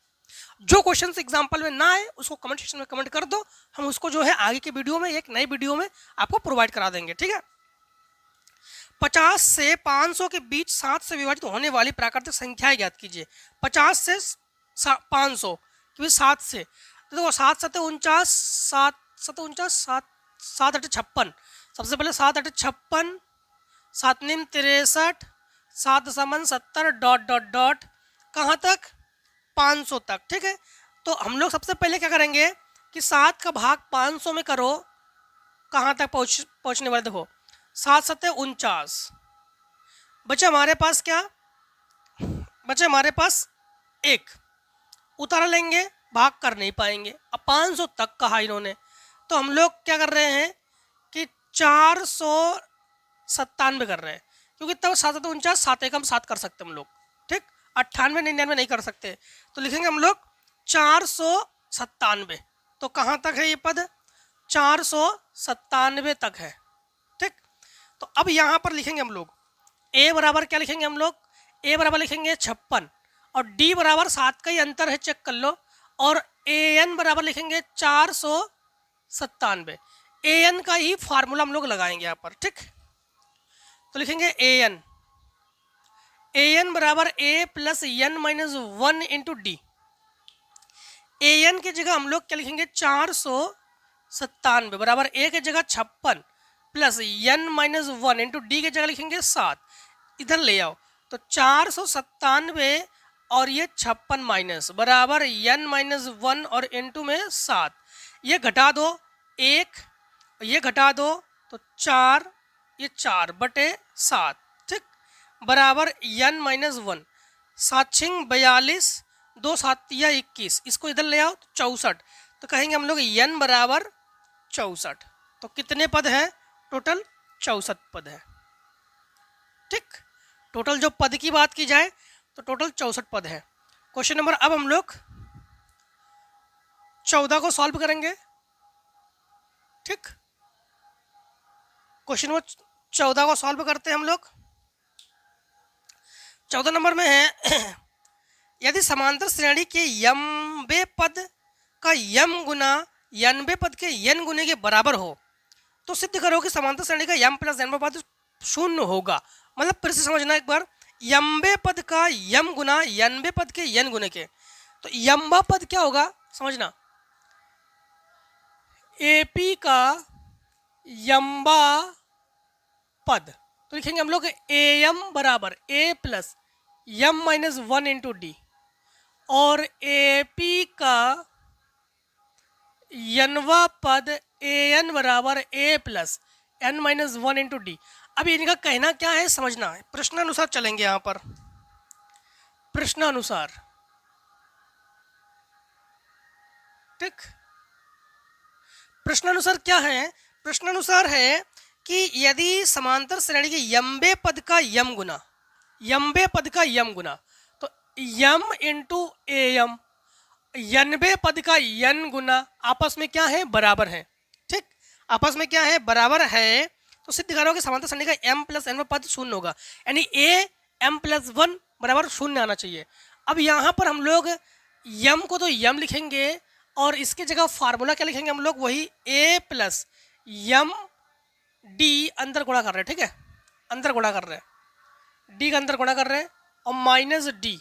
जो क्वेश्चन एग्जाम्पल में ना आए उसको कमेंट सेक्शन में कमेंट कर दो, हम उसको जो है आगे की वीडियो में, एक नई वीडियो में आपको प्रोवाइड करा देंगे। ठीक है, 50 से 500 के बीच 7 से विभाजित होने वाली प्राकृतिक संख्याएं ज्ञात कीजिए। 50 से 500 के बीच 7 से, तो देखो 7 7 49, 7 7 49, 7 7 8 56। सबसे पहले 7 8 56, 7 9 63, 7 समन 70 डॉट डॉट डॉट कहाँ तक 500 तक। ठीक है, तो हम लोग सबसे पहले क्या करेंगे कि 7 का भाग 500 में करो, कहाँ तक पहुँचने वाले। देखो 7 7 49, बचे हमारे पास क्या, बचे हमारे पास 1, उतार लेंगे, भाग कर नहीं पाएंगे। अब 500 तक कहा इन्होंने, तो हम लोग क्या कर रहे हैं कि 497 कर रहे हैं, क्योंकि तब 7 7 49, 7 1 हम 7 कर सकते हम लोग। ठीक, 98 99 नहीं कर सकते, तो लिखेंगे हम लोग 497। तो कहाँ तक है ये पद, 497 तक है। ठीक, तो अब यहाँ पर लिखेंगे हम लोग a बराबर क्या लिखेंगे हम लोग, a बराबर लिखेंगे 56 और d बराबर 7 का ही अंतर है, चेक कर लो। और an बराबर लिखेंगे 497। an का ही फार्मूला हम लोग लगाएंगे यहाँ पर। ठीक, तो लिखेंगे an बराबर a plus n minus 1 into D. an की जगह हम लोग क्या लिखेंगे 497 बराबर a की जगह 56 plus n minus 1 into d की जगह लिखेंगे 7। इधर ले आओ, तो 497 और ये 56 माइनस बराबर n माइनस 1 और इंटू में 7। ये घटा दो 1, ये घटा दो तो 4, ये 4 बटे 7। ठीक, बराबर n माइनस 1, 7 6 42, 2 7 या 21, इसको इधर ले आओ तो 64। तो कहेंगे हम लोग n बराबर 64। तो कितने पद है टोटल, 64 पद है। ठीक, टोटल जो पद की बात की जाए तो टोटल 64 पद है। क्वेश्चन नंबर, अब हम लोग 14 को सॉल्व करेंगे। ठीक, क्वेश्चन नंबर 14 को सॉल्व करते हैं हम लोग। 14 नंबर में है यदि समांतर श्रेणी के यम्बे पद का यम गुना यनबे पद के यन गुने के बराबर हो तो सिद्ध करो कि समांतर श्रेणी का यम प्लस यनबे पद शून्य होगा। मतलब फिर से समझना एक बार, यम्बे पद का यम गुना यनबे पद के यन गुने के, तो यम्बा पद क्या होगा समझना, एपी का यम्बा पद। तो लिखेंगे हम लोग ए एम बराबर a plus m minus 1 into d, और एपी का यनवा पद ए एन बराबर a plus n minus 1 into d. अब इनका कहना क्या है समझना है, प्रश्नानुसार चलेंगे यहाँ पर। प्रश्नानुसार, ठीक, प्रश्नानुसार क्या है, प्रश्नानुसार है कि यदि समांतर श्रेणी के यम्बे पद का यम गुना, यम्बे पद का यम गुना, तो यम इंटू ए यम, यनबे पद का यन गुना आपस में क्या है बराबर है। ठीक, आपस में क्या है बराबर है, तो सिद्ध करो कि समांतर श्रेणी का m प्लस n पद शून्य होगा, यानी a m प्लस 1 बराबर शून्य आना चाहिए। अब यहाँ पर हम लोग यम को तो यम लिखेंगे और इसके जगह फार्मूला क्या लिखेंगे हम लोग, वही a प्लस यम डी, अंदर गुणा कर रहे हैं। ठीक है, अंदर गुणा कर रहे हैं, डी का अंदर गुणा कर रहे हैं, और माइनस डी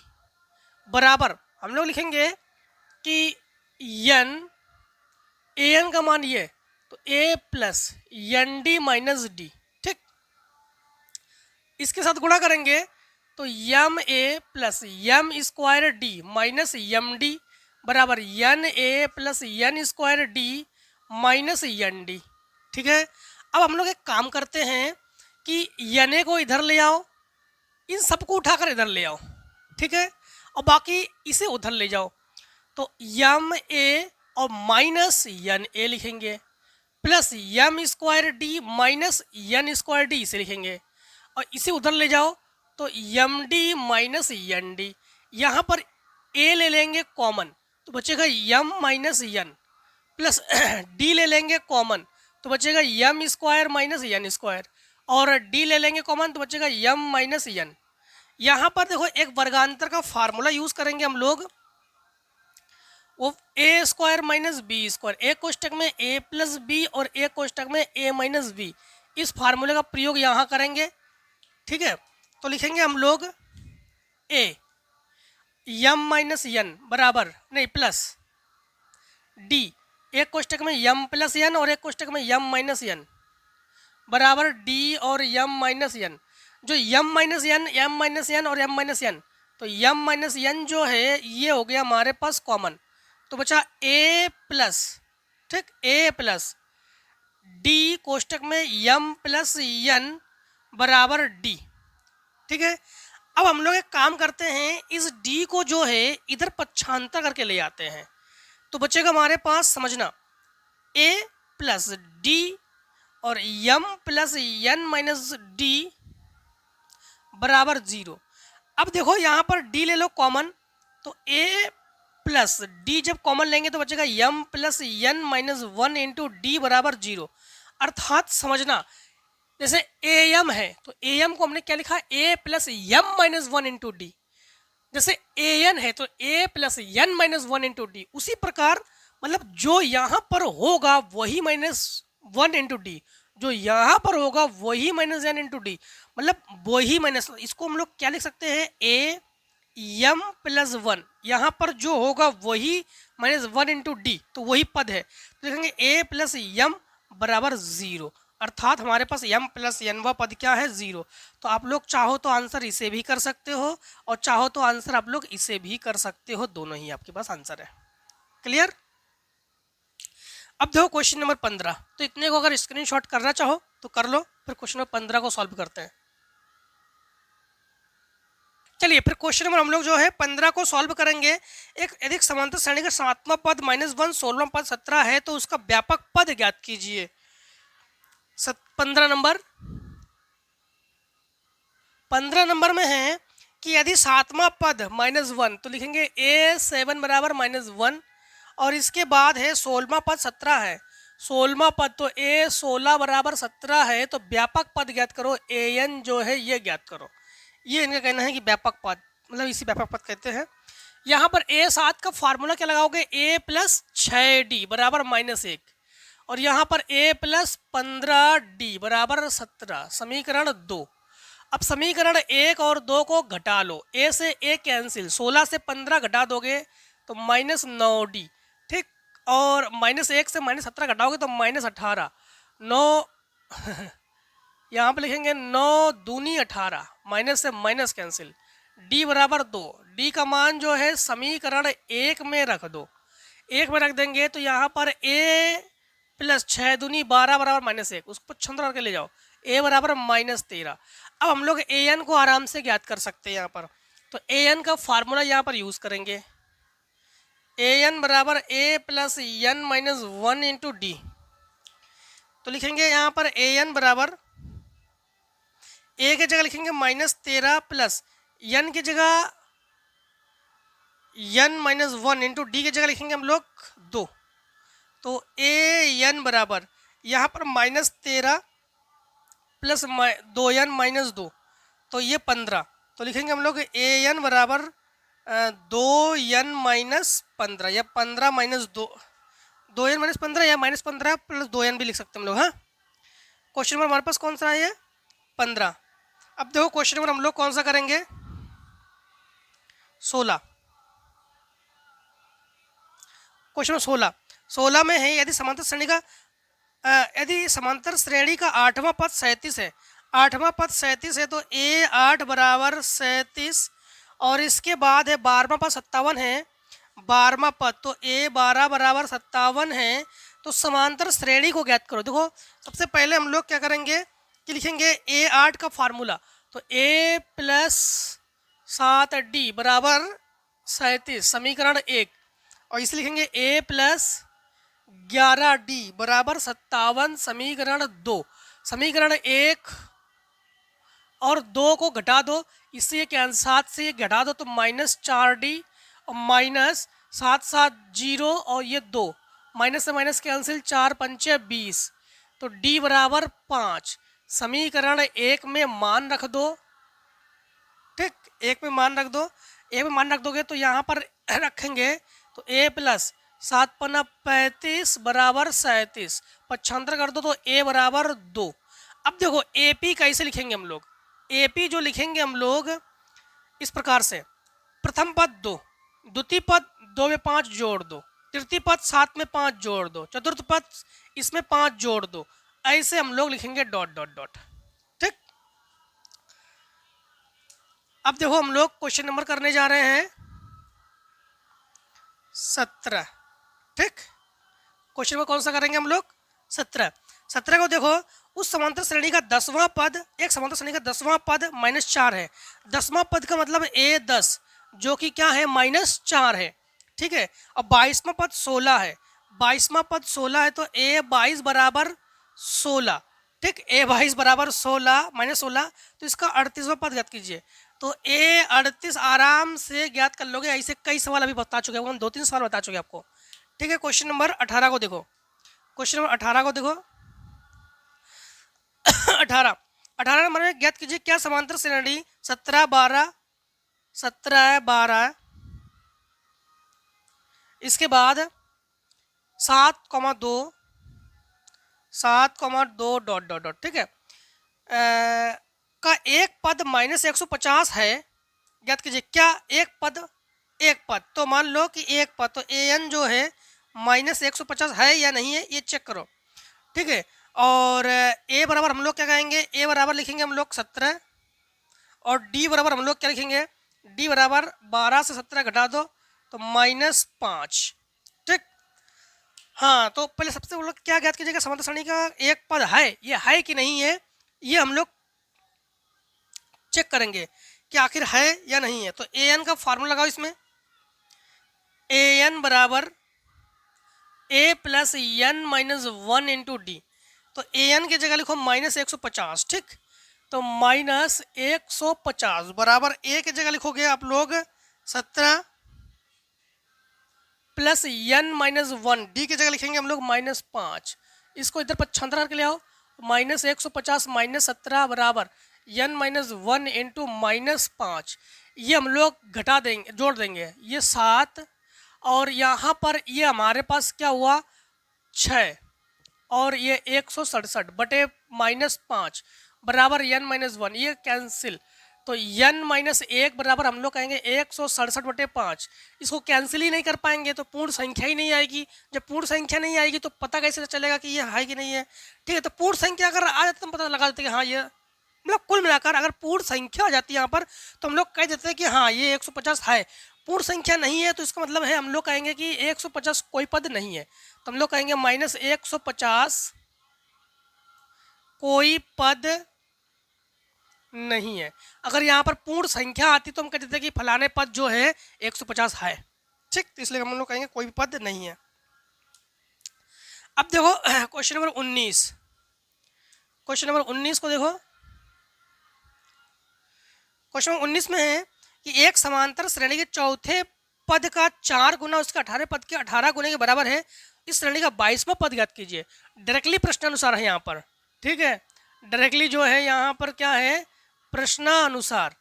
बराबर हम लोग लिखेंगे कि यन ए एन का मान ये, तो a plus n d minus d. इसके साथ गुणा करेंगे तो m a plus m square d minus m d बराबर n a plus n square d minus n d. ठीक है, अब हम लोग एक काम करते हैं कि यन ए को इधर ले आओ, इन सबको उठाकर इधर ले आओ। ठीक है, और बाकी इसे उधर ले जाओ, तो यम ए और माइनस यन ए लिखेंगे plus m square d minus n square d इसे लिखेंगे, और इसे उधर ले जाओ तो m d minus n d. यहाँ पर ए ले लेंगे कॉमन तो बचेगा m minus n plus d ले लेंगे कॉमन तो बचेगा m square minus n square, और डी ले लेंगे कॉमन तो बचेगा यम माइनस यन। यहाँ पर देखो एक वर्गांतर का फार्मूला यूज करेंगे हम लोग, वो ए स्क्वायर माइनस बी स्क्वायर, एक कोष्टक में ए प्लस बी और एक कोष्टक में ए माइनस बी, इस फार्मूले का प्रयोग यहाँ करेंगे। ठीक है, तो लिखेंगे हम लोग ए यम माइनस यन बराबर नहीं प्लस डी, एक कोष्टक में यम प्लस यन और एक कोष्टक में यम माइनस यन बराबर डी और यम माइनस यन। जो यम माइनस यन और यम माइनस यन, तो यम माइनस यन जो है ये हो गया हमारे पास कॉमन, तो बचा ए प्लस, ठीक, ए प्लस डी कोष्टक में यम प्लस यन बराबर डी। ठीक है, अब हम लोग एक काम करते हैं, इस डी को जो है इधर पक्षांतर करके ले आते हैं, तो बचेगा हमारे पास, समझना, ए प्लस डी और यम प्लस यन माइनस डी बराबर 0। अब देखो यहाँ पर डी ले लो कॉमन, तो ए प्लस डी जब कॉमन लेंगे तो बचेगा m plus n minus 1 into d बराबर 0। अर्थात समझना, जैसे ए एम है तो ए एम को हमने क्या लिखा, a plus m minus 1 into d. जैसे ए एन है तो a plus n minus 1 into d. उसी प्रकार मतलब जो यहाँ पर होगा वही माइनस 1 इंटू डी, जो यहाँ पर होगा वही माइनस एन इंटू डी, मतलब वही माइनस, इसको हम लोग क्या लिख सकते हैं, ए यम प्लस 1, यहाँ पर जो होगा वही माइनस 1 इंटू डी, तो वही पद है, तो लिखेंगे ए प्लस यम बराबर 0। अर्थात हमारे पास यम प्लस एन व पद क्या है, 0। तो आप लोग चाहो तो आंसर इसे भी कर सकते हो और चाहो तो आंसर आप लोग इसे भी कर सकते हो, दोनों ही आपके पास आंसर है। क्लियर? अब देखो क्वेश्चन नंबर 15, तो इतने को अगर स्क्रीनशॉट करना चाहो तो कर लो, फिर क्वेश्चन नंबर 15 को सॉल्व करते हैं। चलिए फिर क्वेश्चन नंबर हम लोग जो है 15 को सॉल्व करेंगे। एक यदि समांतर श्रेणी का 7वां पद -1, 16वां पद 17 है तो उसका व्यापक पद ज्ञात कीजिए। 15 नंबर में है कि यदि 7वां पद -1 तो लिखेंगे a7 बराबर -1, और इसके बाद है 16वां पद 17 है, 16वां पद तो a16 बराबर 17 है, तो व्यापक पद ज्ञात करो, an जो है ये ज्ञात करो। ये इनका कहना है कि व्यापक पद, मतलब इसी व्यापक पद कहते हैं। यहाँ पर a7 का फार्मूला क्या लगाओगे, a प्लस 6d बराबर -1, और यहाँ पर a प्लस 15d बराबर 17, समीकरण 2। अब समीकरण 1 और 2 को घटा लो, a से a कैंसिल, 16 से 15 घटा दोगे तो -9d, ठीक, और -1 से -17 घटाओगे तो -18, 9 यहाँ पर लिखेंगे 9 दूनी 18, माइनस से माइनस कैंसिल, d बराबर 2, d का मान जो है समीकरण 1 में रख दो, 1 में रख देंगे तो यहाँ पर a प्लस 6 दूनी 12 बराबर -1, उसको छंद करके ले जाओ, a बराबर -13। अब हम लोग an को आराम से ज्ञात कर सकते हैं यहाँ पर, तो an का फार्मूला यहाँ पर यूज करेंगे, an बराबर a plus n minus 1 into D. तो लिखेंगे यहाँ पर an बराबर a की जगह लिखेंगे -13 प्लस n की जगह n माइनस 1 इंटू डी की जगह लिखेंगे हम लोग 2, तो an बराबर यहाँ पर -13 प्लस 2n माइनस 2, तो ये 15, तो लिखेंगे हम लोग an बराबर 2n माइनस 15 या 15 माइनस 2, 2n माइनस 15 या -15 प्लस 2n भी लिख सकते हैं हम लोग। हाँ, क्वेश्चन नंबर हमारे पास कौन सा है, 15। अब देखो क्वेश्चन नंबर हम लोग कौन सा करेंगे, 16। क्वेश्चन नंबर 16 में है, यदि समांतर श्रेणी का 8वां पद 37 है, आठवां पद 37 है तो A8 बराबर 37, और इसके बाद है 12वां पद 57 है, 12वां पद तो A12 बराबर 57 है। तो समांतर श्रेणी को ज्ञात करो। देखो सबसे पहले हम लोग क्या करेंगे कि लिखेंगे A8 का फार्मूला, तो A प्लस 7D बराबर 37 समीकरण 1, और इसे लिखेंगे A प्लस 11D बराबर 57 समीकरण 2। समीकरण 1 और 2 को घटा दो, इससे ये 7 से ये घटा दो तो -4D और माइनस 7 7 0 और ये 2 माइनस से माइनस कैंसिल, 4 पंचे 20, तो D बराबर 5। समीकरण 1 में मान रख दो, ठीक, 1 में मान रख दो। 1 में मान रख दोगे तो यहाँ पर रखेंगे तो A प्लस 7 पन्ना 35 बराबर 37, 75 कर दो तो A बराबर 2। अब देखो AP कैसे लिखेंगे हम लोग। AP जो लिखेंगे हम लोग इस प्रकार से, प्रथम पद 2, द्वितीय पद 2 में 5 जोड़ दो, तृतीय पद 7 में 5 जोड़ दो, चतुर्थ पद इसमें 5 जोड़ दो, ऐसे हम लोग लिखेंगे डॉट डॉट डॉट। ठीक, अब देखो हम लोग क्वेश्चन नंबर करने जा रहे हैं 17। ठीक, क्वेश्चन नंबर कौन सा करेंगे हम लोग 17। 17 को देखो, उस समांतर श्रेणी का 10वां पद, एक समांतर श्रेणी का 10वां पद -4 है। 10वां पद का मतलब A10 जो कि क्या है -4 है। ठीक है, और 22वां पद 16 है। 22वां पद 16 है तो A22 बराबर 16। ठीक, A22 बराबर 16 -16, तो इसका 38वां पद ज्ञात कीजिए। तो A38 आराम से ज्ञात कर लोगे, ऐसे कई सवाल अभी बता चुके हैं, हम 2-3 सवाल बता चुके हैं आपको। ठीक है, क्वेश्चन नंबर 18 को देखो। क्वेश्चन नंबर 18 को देखो 18 नंबर में ज्ञात कीजिए क्या समांतर श्रेणी 17 12 इसके बाद 7,2 डॉट डॉट डॉट। ठीक है, का एक पद -150 है। ज्ञात कीजिए क्या एक पद तो मान लो कि एक पद, तो AN जो है -150 है या नहीं है ये चेक करो। ठीक है, और A बराबर हम लोग क्या कहेंगे, A बराबर लिखेंगे हम लोग 17, और D बराबर हम लोग क्या लिखेंगे, D बराबर 12 से 17 घटा दो तो -5। ठीक, हाँ, तो पहले सबसे हम लोग क्या ज्ञात कीजिएगा, समांतर श्रेणी का एक पद है, ये है कि नहीं है, ये हम लोग चेक करेंगे कि आखिर है या नहीं है। तो AN का फार्मूला लगाओ, इसमें AN बराबर A plus N -1 into D। तो AN की जगह लिखो -150। ठीक, तो -150 बराबर A की जगह लिखोगे आप लोग 17 प्लस N -1, D की जगह लिखेंगे हम लोग -5। इसको इधर 75 करके ले आओ, -150 -17 बराबर N -1 इंटू -5। ये हम लोग घटा देंगे, जोड़ देंगे, ये 7, और यहाँ पर ये हमारे पास क्या हुआ 6, और ये 167 बटे -5 बराबर N -1, ये कैंसिल, तो N -1 बराबर हम लोग कहेंगे 167 बटे 5। इसको कैंसिल ही नहीं कर पाएंगे तो पूर्ण संख्या ही नहीं आएगी। जब पूर्ण संख्या नहीं आएगी तो पता कैसे चलेगा कि ये है कि नहीं है। ठीक है, तो पूर्ण संख्या अगर आ जाती तो हम पता लगा देते कि हाँ ये, मतलब कुल मिलाकर अगर पूर्ण संख्या आ जाती है यहाँ पर तो हम लोग कह देते हैं कि हाँ ये 150 है। पूर्ण संख्या नहीं है तो इसका मतलब है हम लोग कहेंगे कि 150 कोई पद नहीं है, तो हम लोग कहेंगे -150 कोई पद नहीं है। अगर यहाँ पर पूर्ण संख्या आती तो हम कह देते कि फलाने पद जो है 150 है। ठीक, तो इसलिए हम लोग कहेंगे कोई भी पद नहीं है। अब देखो क्वेश्चन नंबर 19। क्वेश्चन नंबर 19 को देखो, क्वेश्चन नंबर 19 में है कि एक समांतर श्रेणी के चौथे पद का 4 गुना उसके 18 पद के 18 गुने के बराबर है। इस श्रेणी का 22वां पद ज्ञात कीजिए। डायरेक्टली प्रश्नानुसार है यहाँ पर। ठीक है, डायरेक्टली जो है यहाँ पर क्या है, प्रश्नानुसार।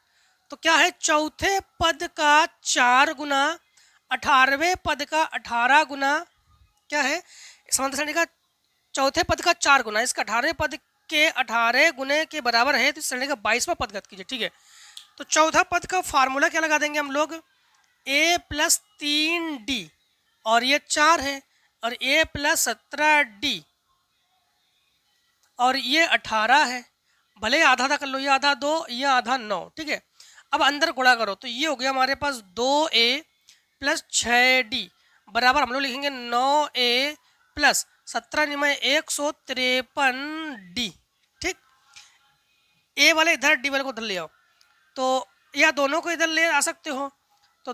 तो क्या है, चौथे पद का 4 गुना 18वें पद का 18 गुना, क्या है समांतर श्रेणी का चौथे पद का 4 गुना इसका 18वें पद के 18 गुने के बराबर है, तो इस श्रेणी का 22वां पद ज्ञात कीजिए। ठीक है, तो चौथा पद का फार्मूला क्या लगा देंगे हम लोग, A प्लस 3D, और ये 4 है, और A प्लस 17D, और ये 18 है, भले ही आधा आधा कर लो, ये आधा 2, ये आधा 9, ठीक है। अब अंदर गुणा करो तो ये हो गया हमारे पास 2a प्लस 6d बराबर हम लोग लिखेंगे 9a प्लस 17×153d, ठीक। ए वाले इधर डी वाले को उधर ले आओ, तो या दोनों को इधर ले आ सकते हो। तो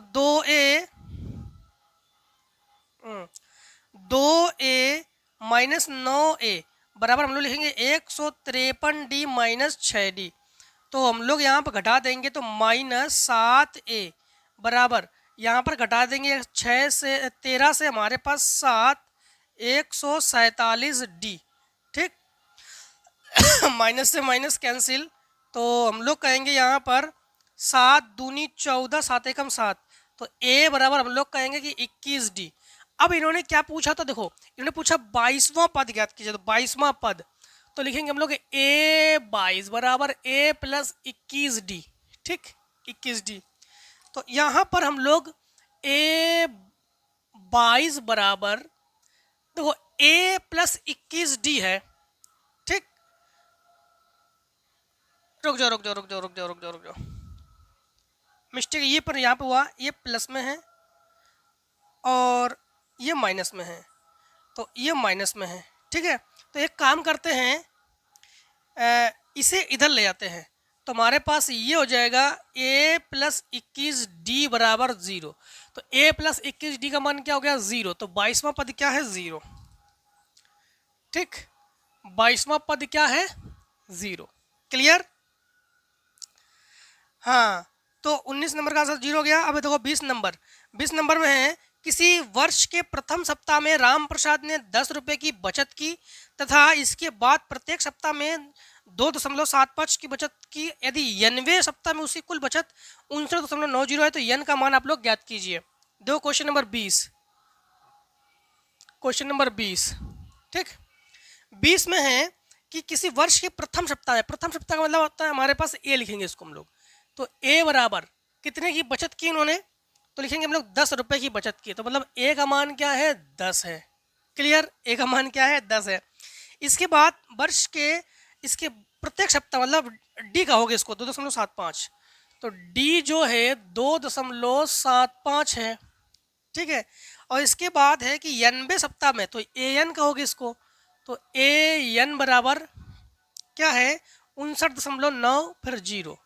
2a माइनस 9a बराबर हम लोग लिखेंगे 153d माइनस 6d। तो हम लोग यहाँ पर घटा देंगे तो -7a बराबर यहाँ पर घटा देंगे 6 से 13 से हमारे पास 7 147d, ठीक। माइनस से माइनस कैंसिल, तो हम लोग कहेंगे यहाँ पर 7 दूनी 14, 7 एकम 7, तो a बराबर हम लोग कहेंगे कि 21d। अब इन्होंने क्या पूछा, तो देखो इन्होंने पूछा 22वां पद ज्ञात कीजिए, तो 22वां पद तो लिखेंगे हम लोग a22 बराबर a प्लस 21d, ठीक, 21d। तो यहाँ पर हम लोग a22 बराबर देखो a प्लस 21d है, ठीक। रुक जाओ रुक जाओ रुक जाओ रुक जाओ रुक जाओ रुक जाओ, मिस्टेक ये पर यहाँ पे हुआ, ये प्लस में है और ये माइनस में है, तो ये माइनस में है, ठीक है। तो एक काम करते हैं, इसे इधर ले आते हैं, तो हमारे पास ये हो जाएगा a प्लस 21d बराबर 0। तो a प्लस 21d का मान क्या हो गया 0, तो 22वां पद क्या है 0, ठीक। 22वां पद क्या है 0, क्लियर। हाँ, तो 19 नंबर का आंसर 0 हो गया। अब देखो 20 नंबर में है, किसी वर्ष के प्रथम सप्ताह में राम प्रसाद ने 10 रुपये की बचत की तथा इसके बाद प्रत्येक सप्ताह में 2.75 की बचत की। यदि 90वें सप्ताह में उसकी कुल बचत 59.90 है तो यन का मान आप लोग ज्ञात कीजिए। देखो क्वेश्चन नंबर 20, ठीक। 20 में है कि किसी वर्ष के प्रथम सप्ताह है, प्रथम सप्ताह का मतलब होता है हमारे पास ए लिखेंगे इसको हम लोग, तो ए बराबर कितने की बचत की इन्होंने, तो लिखेंगे हम लोग 10 रुपये की बचत की, तो मतलब ए का मान क्या है 10 है, क्लियर। ए का मान क्या है 10 है। इसके बाद वर्ष के इसके प्रत्येक सप्ताह मतलब डी का होगा इसको 2.75, तो डी जो है 2.75 है, ठीक है। और इसके बाद है कि 90वें सप्ताह में, तो ए एन का होगा इसको, तो ए एन बराबर क्या है 59.9 फिर 0,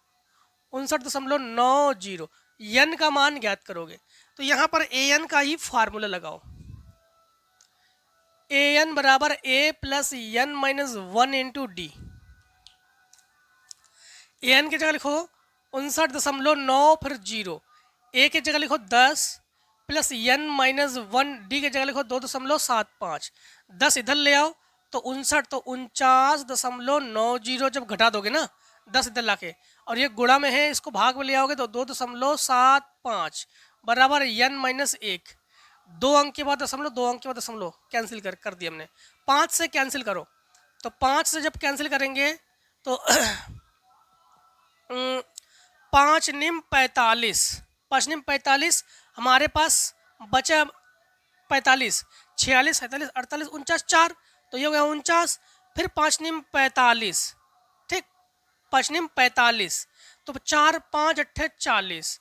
59.90, यन का मान ज्ञात करोगे। तो यहाँ पर ए एन का ही फार्मूला लगाओ, ए एन बराबर a plus n minus 1 into d. A n की जगह लिखो 59.9 फिर 0, ए की जगह लिखो 10 प्लस एन माइनस 1, डी की जगह लिखो 2.75, 10 इधर ले आओ तो 59, तो 49.90 जब घटा दोगे ना 10 इधर लाके, और ये गुणा में है इसको भाग में ले आओगे तो 2.75 बराबर एन माइनस 1, 2 अंक के बाद दशमलव, 2 अंक के बाद दशमलव कैंसिल कर दिया हमने, 5 से कैंसिल करो, तो 5 से जब कैंसिल करेंगे तो 5 निम 45 हमारे पास बचा 45, 46, 47, 48, 49, 4, तो ये हो गया 49, फिर 5 निम 45, ठीक, 5 निम 45, तो 4 5 8 40,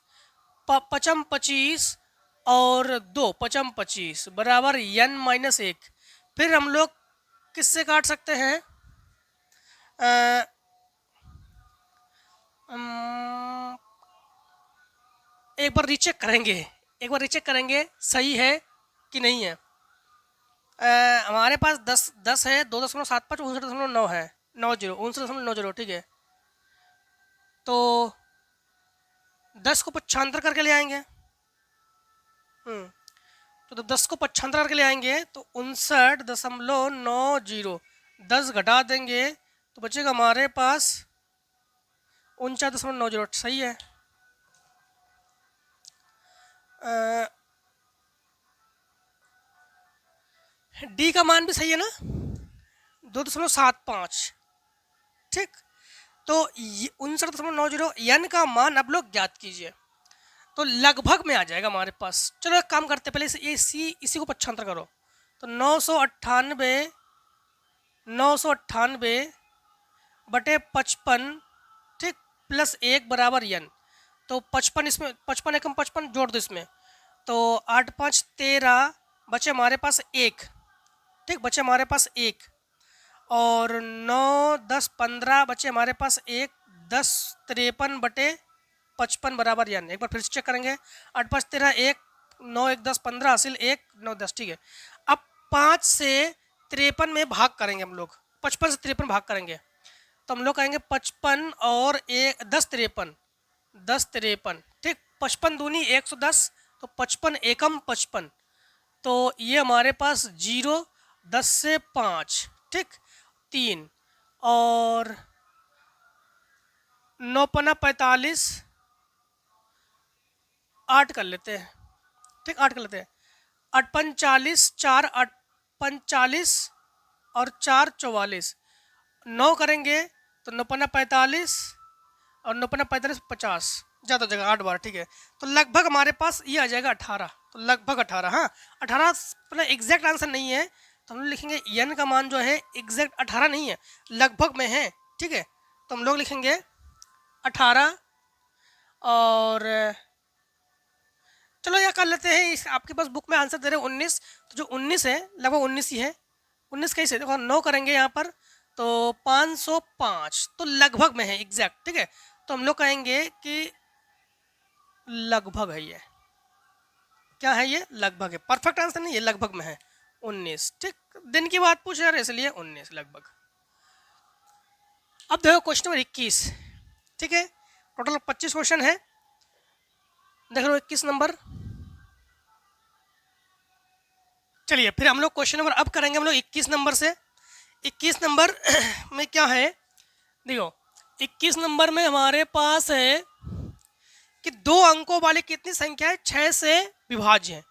55 25 और 2 55 25 बराबर n माइनस 1। फिर हम लोग किससे काट सकते हैं, एक बार रीचेक करेंगे सही है कि नहीं है। हमारे पास 10 है, 2.75, 59.9 है, 59.90, ठीक है। तो 10 को पक्षांतर करके ले आएंगे, तो 10 को पक्षांतर करके ले आएंगे तो 59.90, 10 घटा देंगे तो बचेगा हमारे पास 49.90, सही है। डी का मान भी सही है ना 2.75, ठीक। तो 59.90 एन का मान आप लोग ज्ञात कीजिए, तो लगभग में आ जाएगा हमारे पास। चलो एक काम करते पहले इसी को पक्षांतर करो, तो 998 बटे 55, ठीक, प्लस 1 बराबर n। तो 55, इसमें 55 एकम 55 जोड़ दो इसमें, तो 8 5 13, बचे हमारे पास 1, ठीक, बचे हमारे पास 1, और 9 10 15, बचे हमारे पास 1, 10 53 बटे 55 बराबर n। एक बार फिर से चेक करेंगे, 8 5 13 1, 9 1 10 15 हासिल 1 9 10, ठीक है। अब 5 से 53 में भाग करेंगे हम लोग, 55 से 53 भाग करेंगे, तो हम लोग कहेंगे 55 और 10 53, 10 53, ठीक, 55 दूनी 110, तो 55 एकम 55, तो ये हमारे पास 0, 10 से 5, ठीक, 3, और 9 पन्ना 45, 8 कर लेते हैं, ठीक, 8 कर लेते हैं, 8 पंच 40, 4 8 पंच 40 और 4 44, 9 करेंगे तो 9 पन्ना 45 और 9 पन्ना 45 50, ज़्यादा जगह 8 बार, ठीक है। तो लगभग हमारे पास ये आ जाएगा 18, तो लगभग 18, हाँ 18 मतलब एग्जैक्ट आंसर नहीं है, तो हम लोग लिखेंगे n का मान जो है एग्जैक्ट 18 नहीं है, लगभग में है, ठीक है। तो हम लोग लिखेंगे 18, और चलो यह कर लेते हैं, इस आपके पास बुक में आंसर दे रहे हैं 19, तो जो 19 है लगभग 19 ही है, 19 कैसे, देखो 9 करेंगे यहाँ पर तो 505, तो लगभग में है एग्जैक्ट, ठीक है। तो हम लोग कहेंगे कि लगभग है ये, क्या है ये, लगभग है, परफेक्ट आंसर नहीं, ये लगभग में है 19, ठीक, दिन की बात पूछ रहे इसलिए 19 लगभग। अब देखो क्वेश्चन नंबर 21, ठीक है, टोटल 25 क्वेश्चन है, देख लो 21 नंबर। चलिए फिर हम लोग क्वेश्चन नंबर अब करेंगे हम लोग 21 नंबर से। 21 नंबर में क्या है, देखो 21 नंबर में हमारे पास है कि 2 अंकों वाली कितनी संख्या है, 6 से विभाज्य है,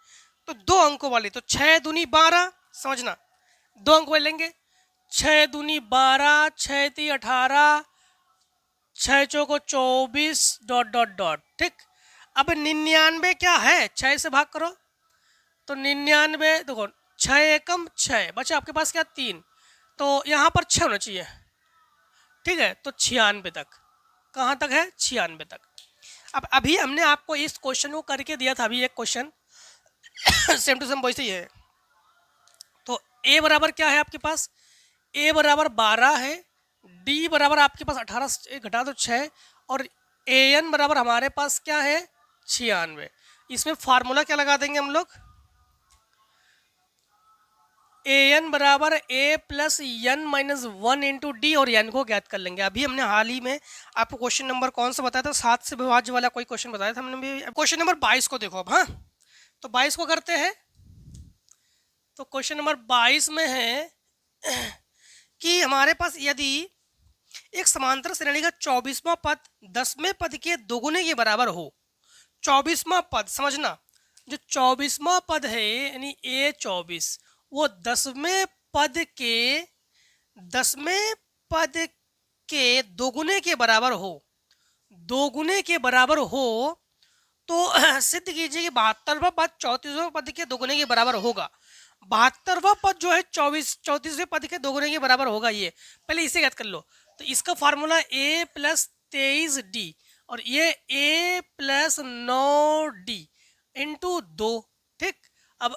तो 2 अंकों वाली, तो 6 दूनी 12, समझना 2 अंक वाले लेंगे, 6 दूनी 12, 6 ती 18, 6 चौको 24 डॉट डॉट डॉट, ठीक। अब 99 क्या है, 6 से भाग करो, तो 99 देखो 6 एकम 6, बचा आपके पास क्या 3, तो यहाँ पर 6 होना चाहिए, ठीक है। तो 96 तक, कहाँ तक है, 96 तक। अब अभी हमने आपको इस क्वेश्चन को करके दिया था, अभी एक क्वेश्चन सेम टू सेम वैसे ही है। तो a बराबर क्या है आपके पास, a बराबर 12 है, d बराबर आपके पास 18 से घटा दो 6, और an बराबर हमारे पास क्या है 96। इसमें फार्मूला क्या लगा देंगे हम लोग, an बराबर a plus n minus 1 into d, और n को ज्ञात कर लेंगे। अभी हमने हाल ही में आपको क्वेश्चन नंबर कौन सा बताया था, 7 से विभाज्य वाला कोई क्वेश्चन बताया था हमने भी। क्वेश्चन नंबर 22 को देखो अब, हाँ तो 22 को करते हैं। तो क्वेश्चन नंबर 22 में है कि हमारे पास यदि एक समांतर श्रेणी का 24वां पद 10वें पद के दोगुने के बराबर हो, 24वां पद समझना, जो 24वां पद है यानी a24, वो 10वें पद के दोगुने के बराबर हो, दोगुने के बराबर हो, तो सिद्ध कीजिए कि 72वां पद 34वें पद के दोगुने के बराबर होगा। 72वां पद जो है 34वें पद के दोगुने के बराबर होगा, ये पहले इसे याद कर लो। तो इसका फार्मूला a प्लस 23d, और ये a प्लस 9d इंटू 2, ठीक। अब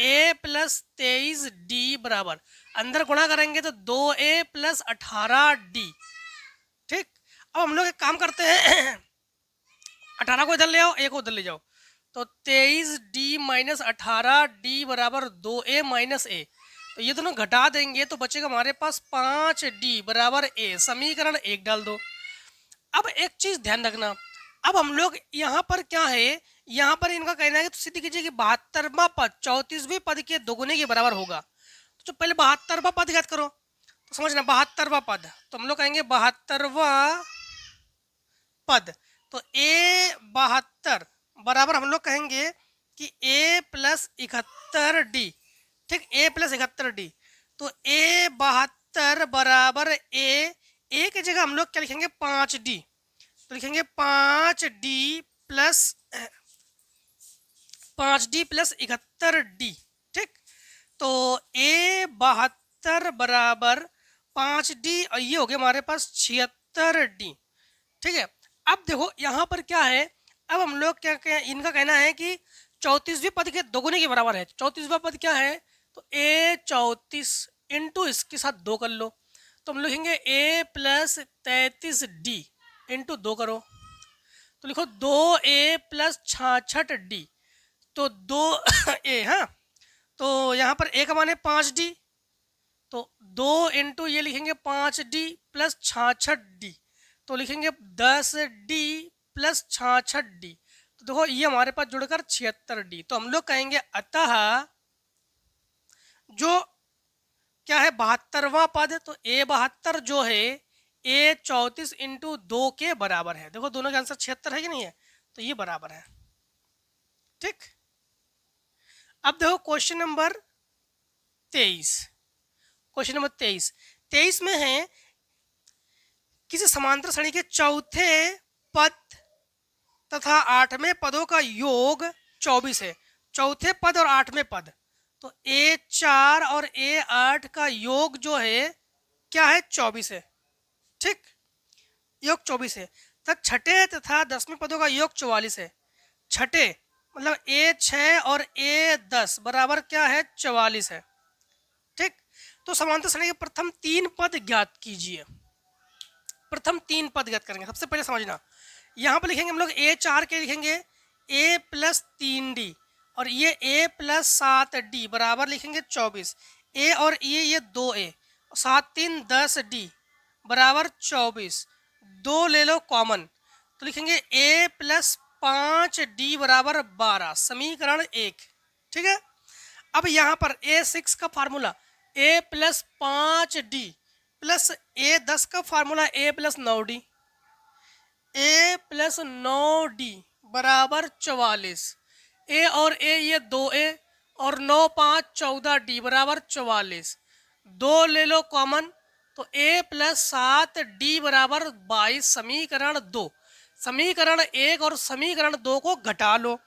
a प्लस 23d बराबर अंदर गुणा करेंगे तो 2a प्लस 18d, ठीक। अब हम लोग एक काम करते हैं 18 को इधर ले आओ, a को उधर ले जाओ, तो 23d माइनस 18d बराबर 2a माइनस a, तो ये दोनों घटा देंगे तो बचेगा हमारे पास 5d बराबर a, समीकरण 1 डाल दो। अब एक चीज ध्यान रखना, अब हम लोग यहाँ पर क्या है, यहाँ पर इनका कहना है कि तो सिद्ध कीजिए कि 72वां पद 34वें पद के दोगुने के बराबर होगा। तो पहले 72वां पद याद करो, तो समझना 72वां पद, तो हम लोग कहेंगे 72वां पद, तो a 72 बराबर हम लोग कहेंगे कि a प्लस 71d, ठीक, a प्लस 71d, तो a 72 बराबर a की जगह हम लोग क्या लिखेंगे 5d, तो लिखेंगे 5d प्लस 71d, ठीक। तो a 72 बराबर 5d और ये हो गया हमारे पास 76d। ठीक है, अब देखो यहाँ पर क्या है, अब हम लोग इनका कहना है कि 34वें पद के दोगुने के बराबर है। 34वां पद क्या है, तो a 34 इंटू इसके साथ 2 कर लो, तो हम लिखेंगे a प्लस 33d इंटू 2 करो, तो लिखो 2a प्लस 66d, तो 2a, हाँ, तो यहाँ पर a का मान है 5d, तो 2 इंटू ये लिखेंगे 5d प्लस 66d, तो लिखेंगे 10d प्लस 66d, तो देखो ये हमारे पास जुड़कर 76d। तो हम लोग कहेंगे अतः जो क्या है 72वां पद, तो a 72 जो है a 34 इंटू 2 के बराबर है। देखो दोनों का आंसर 76 है कि नहीं है, तो ये बराबर है। ठीक, अब देखो क्वेश्चन नंबर 23। क्वेश्चन नंबर 23 में है किसी समांतर श्रेणी के चौथे पद तथा 8वें पदों का योग 24 है। चौथे पद और 8वें पद, तो a4 और a8 का योग जो है क्या है 24 है। ठीक, योग 24 है। तथा छठे तथा 10वें पदों का योग 44 है। छठे मतलब a6 और a10 बराबर क्या है 44 है। ठीक, तो समांतर श्रेणी के प्रथम 3 पद ज्ञात कीजिए। प्रथम 3 पद ज्ञात करेंगे। सबसे पहले समझना, यहाँ पर लिखेंगे हम लोग a4 के लिखेंगे a प्लस 3d और ये a प्लस 7d बराबर लिखेंगे 24। a और ये 2a, 7 3 10d बराबर 24। 2 ले लो कॉमन, तो लिखेंगे a प्लस 5d बराबर 12, समीकरण 1। ठीक है, अब यहाँ पर a6 का formula a plus 5d plus a10 का formula a plus 9d, a plus 9d बराबर 44। a और a ये 2a और 9 5 14d बराबर 44। 2 ले लो कॉमन, तो a प्लस 7d बराबर 22, समीकरण 2। समीकरण 1 और समीकरण 2 को घटा लो,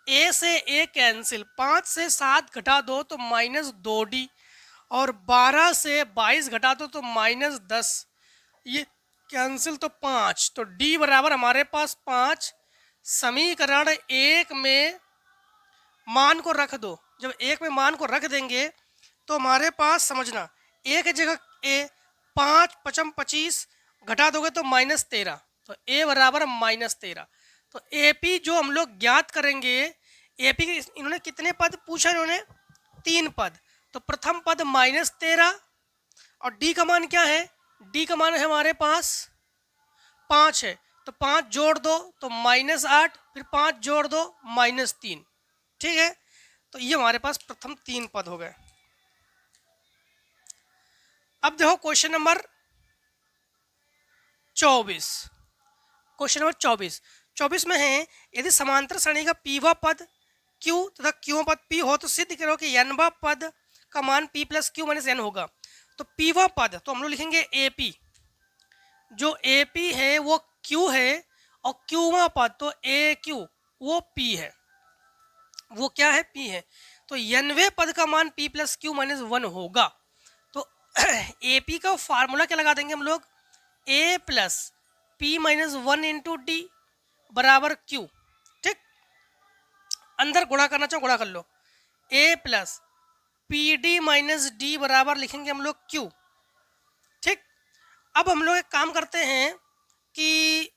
a से a कैंसिल, 5 से 7 घटा दो तो माइनस 2d और 12 से 22 घटा दो तो माइनस 10, ये कैंसिल तो 5, तो d बराबर हमारे पास 5। समीकरण 1 में मान को रख दो, जब 1 में मान को रख देंगे तो हमारे पास समझना a की जगह a, 5 5 25 घटा दोगे तो माइनस 13, तो a बराबर माइनस 13। तो AP जो हम लोग ज्ञात करेंगे, AP के इन्होंने कितने पद पूछा, इन्होंने 3 पद, तो प्रथम पद माइनस 13 और d का मान क्या है, d का मान है हमारे पास 5 है, तो 5 जोड़ दो तो माइनस 8, फिर 5 जोड़ दो माइनस 3। ठीक है, तो ये हमारे पास प्रथम 3 पद हो गए। अब देखो क्वेश्चन नंबर 24। क्वेश्चन नंबर 24 में है यदि समांतर श्रेणी का पीवा पद q तथा क्यूवा पद p हो तो सिद्ध करो कि nवा पद का मान p plus Q minus n होगा। तो पीवा पद तो हम लोग लिखेंगे AP, जो AP है वो q है और क्यूवा पद तो AQ वो p है, वो क्या है p है। तो nवे पद का मान p प्लस क्यू माइनस 1 होगा। तो AP का फार्मूला क्या लगा देंगे हम लोग, a plus p minus 1 into d बराबर q। ठीक, अंदर गुणा करना चाहो गुणा कर लो, a plus P D minus D बराबर लिखेंगे हम लोग q। ठीक, अब हम लोग एक काम करते हैं कि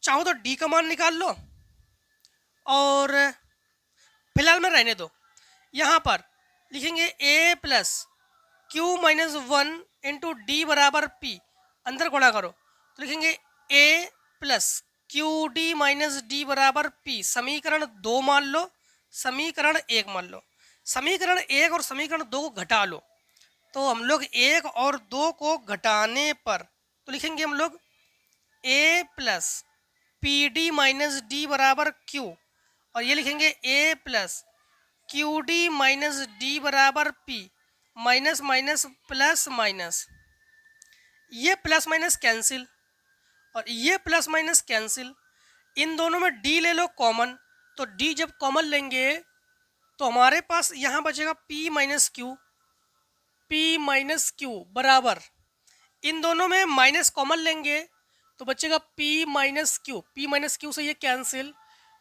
चाहो तो d का मान निकाल लो और फिलहाल में रहने दो। यहाँ पर लिखेंगे a plus Q minus 1 into d बराबर p, अंदर गुणा करो तो लिखेंगे a plus Q D minus D बराबर p, समीकरण 2 मान लो, समीकरण 1 मान लो। समीकरण 1 और समीकरण 2 को घटा लो, तो हम लोग 1 और 2 को घटाने पर तो लिखेंगे हम लोग a plus P D minus D बराबर q और ये लिखेंगे a plus Q D minus D बराबर p, minus minus plus minus, ये प्लस माइनस कैंसिल और ये प्लस माइनस कैंसिल, इन दोनों में d ले लो कॉमन, तो d जब कॉमन लेंगे तो हमारे पास यहाँ बचेगा p माइनस क्यू बराबर इन दोनों में माइनस कॉमन लेंगे तो बचेगा p minus Q, p minus Q से ये कैंसिल,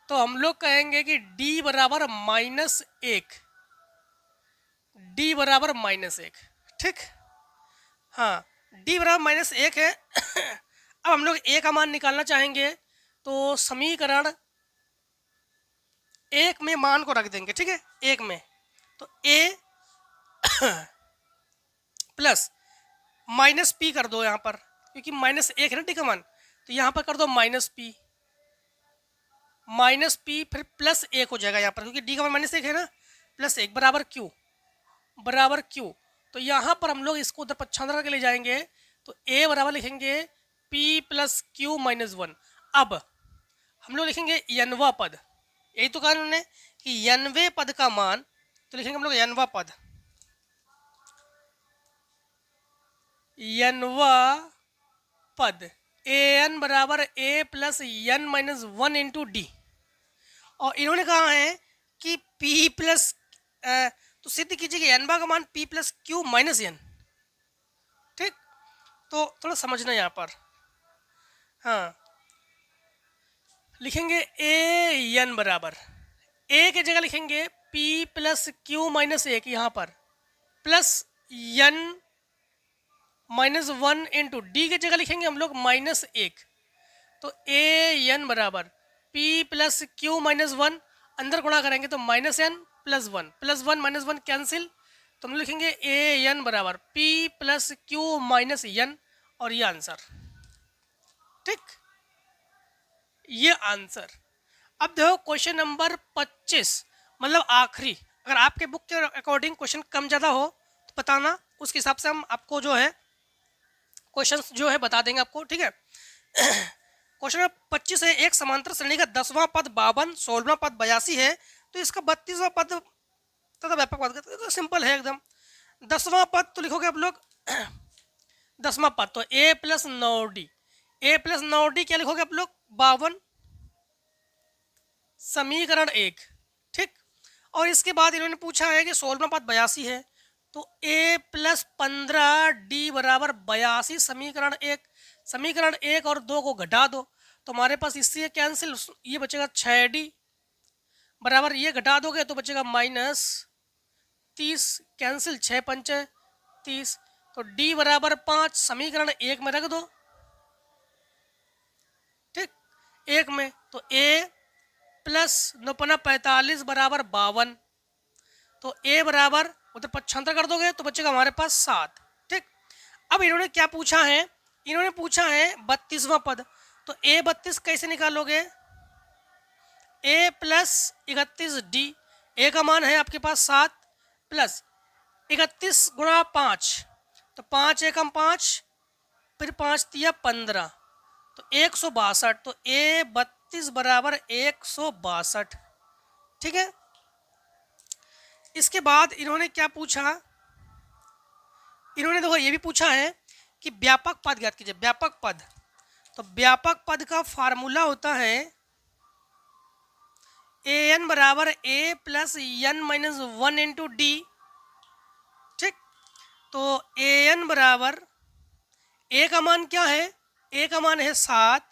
तो हम लोग कहेंगे कि d बराबर -1, d बराबर -1। ठीक, हाँ, d बराबर -1 है। अब हम लोग a का मान निकालना चाहेंगे तो समीकरण 1 में मान को रख देंगे। ठीक है, 1 में तो a प्लस -p कर दो यहाँ पर, क्योंकि -1 है ना d का मान, तो यहाँ पर कर दो -p, फिर +1 हो जाएगा यहाँ पर, क्योंकि d का मान -1 है ना, +1 बराबर q। तो यहाँ पर हम लोग इसको उधर पक्षांतर करके ले जाएंगे, तो a बराबर लिखेंगे p + q - 1। अब हम लोग लिखेंगे n वां पद, यही तो कहा उन्होंने कि n वें पद का मान, तो लिखेंगे हम लोग n वां पद, an बराबर a + n - 1 × d। और इन्होंने कहा है कि p प्लस, तो सिद्ध कीजिए कि n का मान p + q - n। ठीक, तो थोड़ा समझना यहाँ पर, हाँ, लिखेंगे an बराबर, a की जगह लिखेंगे p + q - 1 यहाँ पर, प्लस n - 1 × d की जगह लिखेंगे हम लोग -1। तो an बराबर p + q - 1, अंदर गुणा करेंगे तो -n + 1, +1 - 1 कैंसिल, तो हम लिखेंगे an बराबर p + q - n, और ये आंसर। ठीक, ये आंसर। अब देखो क्वेश्चन नंबर 25, मतलब आखिरी। अगर आपके बुक के अकॉर्डिंग क्वेश्चन कम ज़्यादा हो तो बताना, उसके हिसाब से हम आपको जो है क्वेश्चंस जो है बता देंगे आपको। ठीक है, क्वेश्चन नंबर 25 है, एक समांतर श्रेणी का 10वां पद 52, 16वां पद 82 है, तो इसका 32वां पद तथा व्यापक पद, तो सिंपल है एकदम। 10वां पद तो लिखोगे आप लोग 10वां पद तो a + 9d, a + 9d क्या लिखोगे आप लोग 52, समीकरण 1। ठीक, और इसके बाद इन्होंने पूछा है कि 16वां पद 82 है, तो a + 15d बराबर 82, समीकरण 1 और 2 को घटा दो, तो हमारे पास इससे कैंसिल, ये बचेगा 6d बराबर, ये घटा दोगे तो बचेगा -30, कैंसिल 6 × 5 = 30, तो d बराबर 5 समीकरण 1 में रख दो। ठीक, 1 में तो a + 9 × 45 बराबर 52, तो a बराबर उधर पक्षांतर कर दोगे तो बचेगा हमारे पास 7। ठीक, अब इन्होंने क्या पूछा है, इन्होंने पूछा है 32वां पद, तो a 32 कैसे निकालोगे, a + 31d, a का मान है आपके पास 7, प्लस 31 × 5, तो 5 एकम 5, फिर 5 तिया 15, तो 162, तो a 32 बराबर 162। ठीक है, इसके बाद इन्होंने क्या पूछा, इन्होंने देखो ये भी पूछा है कि व्यापक पद ज्ञात कीजिए। व्यापक पद, तो व्यापक पद का फार्मूला होता है an बराबर a + n - 1 × d। ठीक, तो an बराबर, a का मान क्या है, a का मान है 7,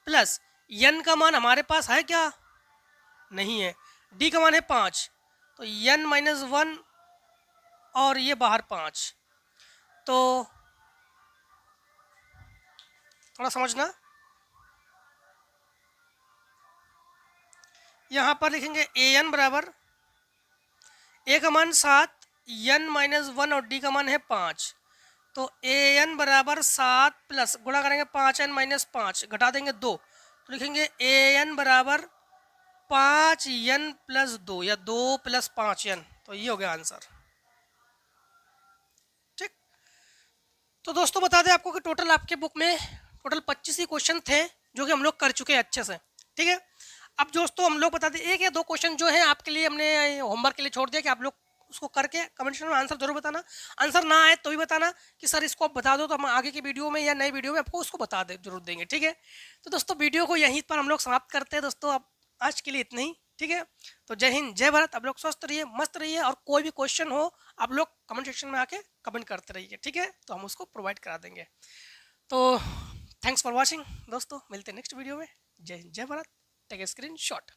प्लस n का मान हमारे पास है क्या, नहीं है, d का मान है 5, तो n - 1 और ये बाहर 5, तो थोड़ा समझना, यहाँ पर लिखेंगे an बराबर, a का मान 7, n - 1 और d का मान है 5, तो an बराबर 7 प्लस गुणा करेंगे 5n - 5, घटा देंगे 2, तो लिखेंगे an बराबर 5n + 2 या 2 + 5n, तो ये हो गया आंसर। ठीक, तो दोस्तों बता दें आपको कि टोटल आपके बुक में टोटल 25 ही क्वेश्चन थे जो कि हम लोग कर चुके हैं अच्छे से। ठीक है, अब दोस्तों हम लोग बता दें 1 या 2 क्वेश्चन जो है आपके लिए हमने होमवर्क के लिए छोड़ दिया कि आप लोग उसको करके कमेंट सेक्शन में आंसर जरूर बताना। आंसर ना आए तो भी बताना कि सर इसको आप बता दो, तो हम आगे की वीडियो में या नई वीडियो में आपको उसको बता दे जरूर देंगे। ठीक है, तो दोस्तों वीडियो को यहीं पर हम लोग समाप्त करते हैं दोस्तों, अब आज के लिए इतना ही। ठीक है, तो जय हिंद जय भारत, आप लोग स्वस्थ रहिए, मस्त रहिए, और कोई भी क्वेश्चन हो आप लोग कमेंट सेक्शन में आके कमेंट करते रहिए, ठीक है, तो हम उसको प्रोवाइड करा देंगे। तो थैंक्स फॉर वॉचिंग दोस्तों, मिलते हैं नेक्स्ट वीडियो में। जय हिंद जय Bharat, take a screen shot.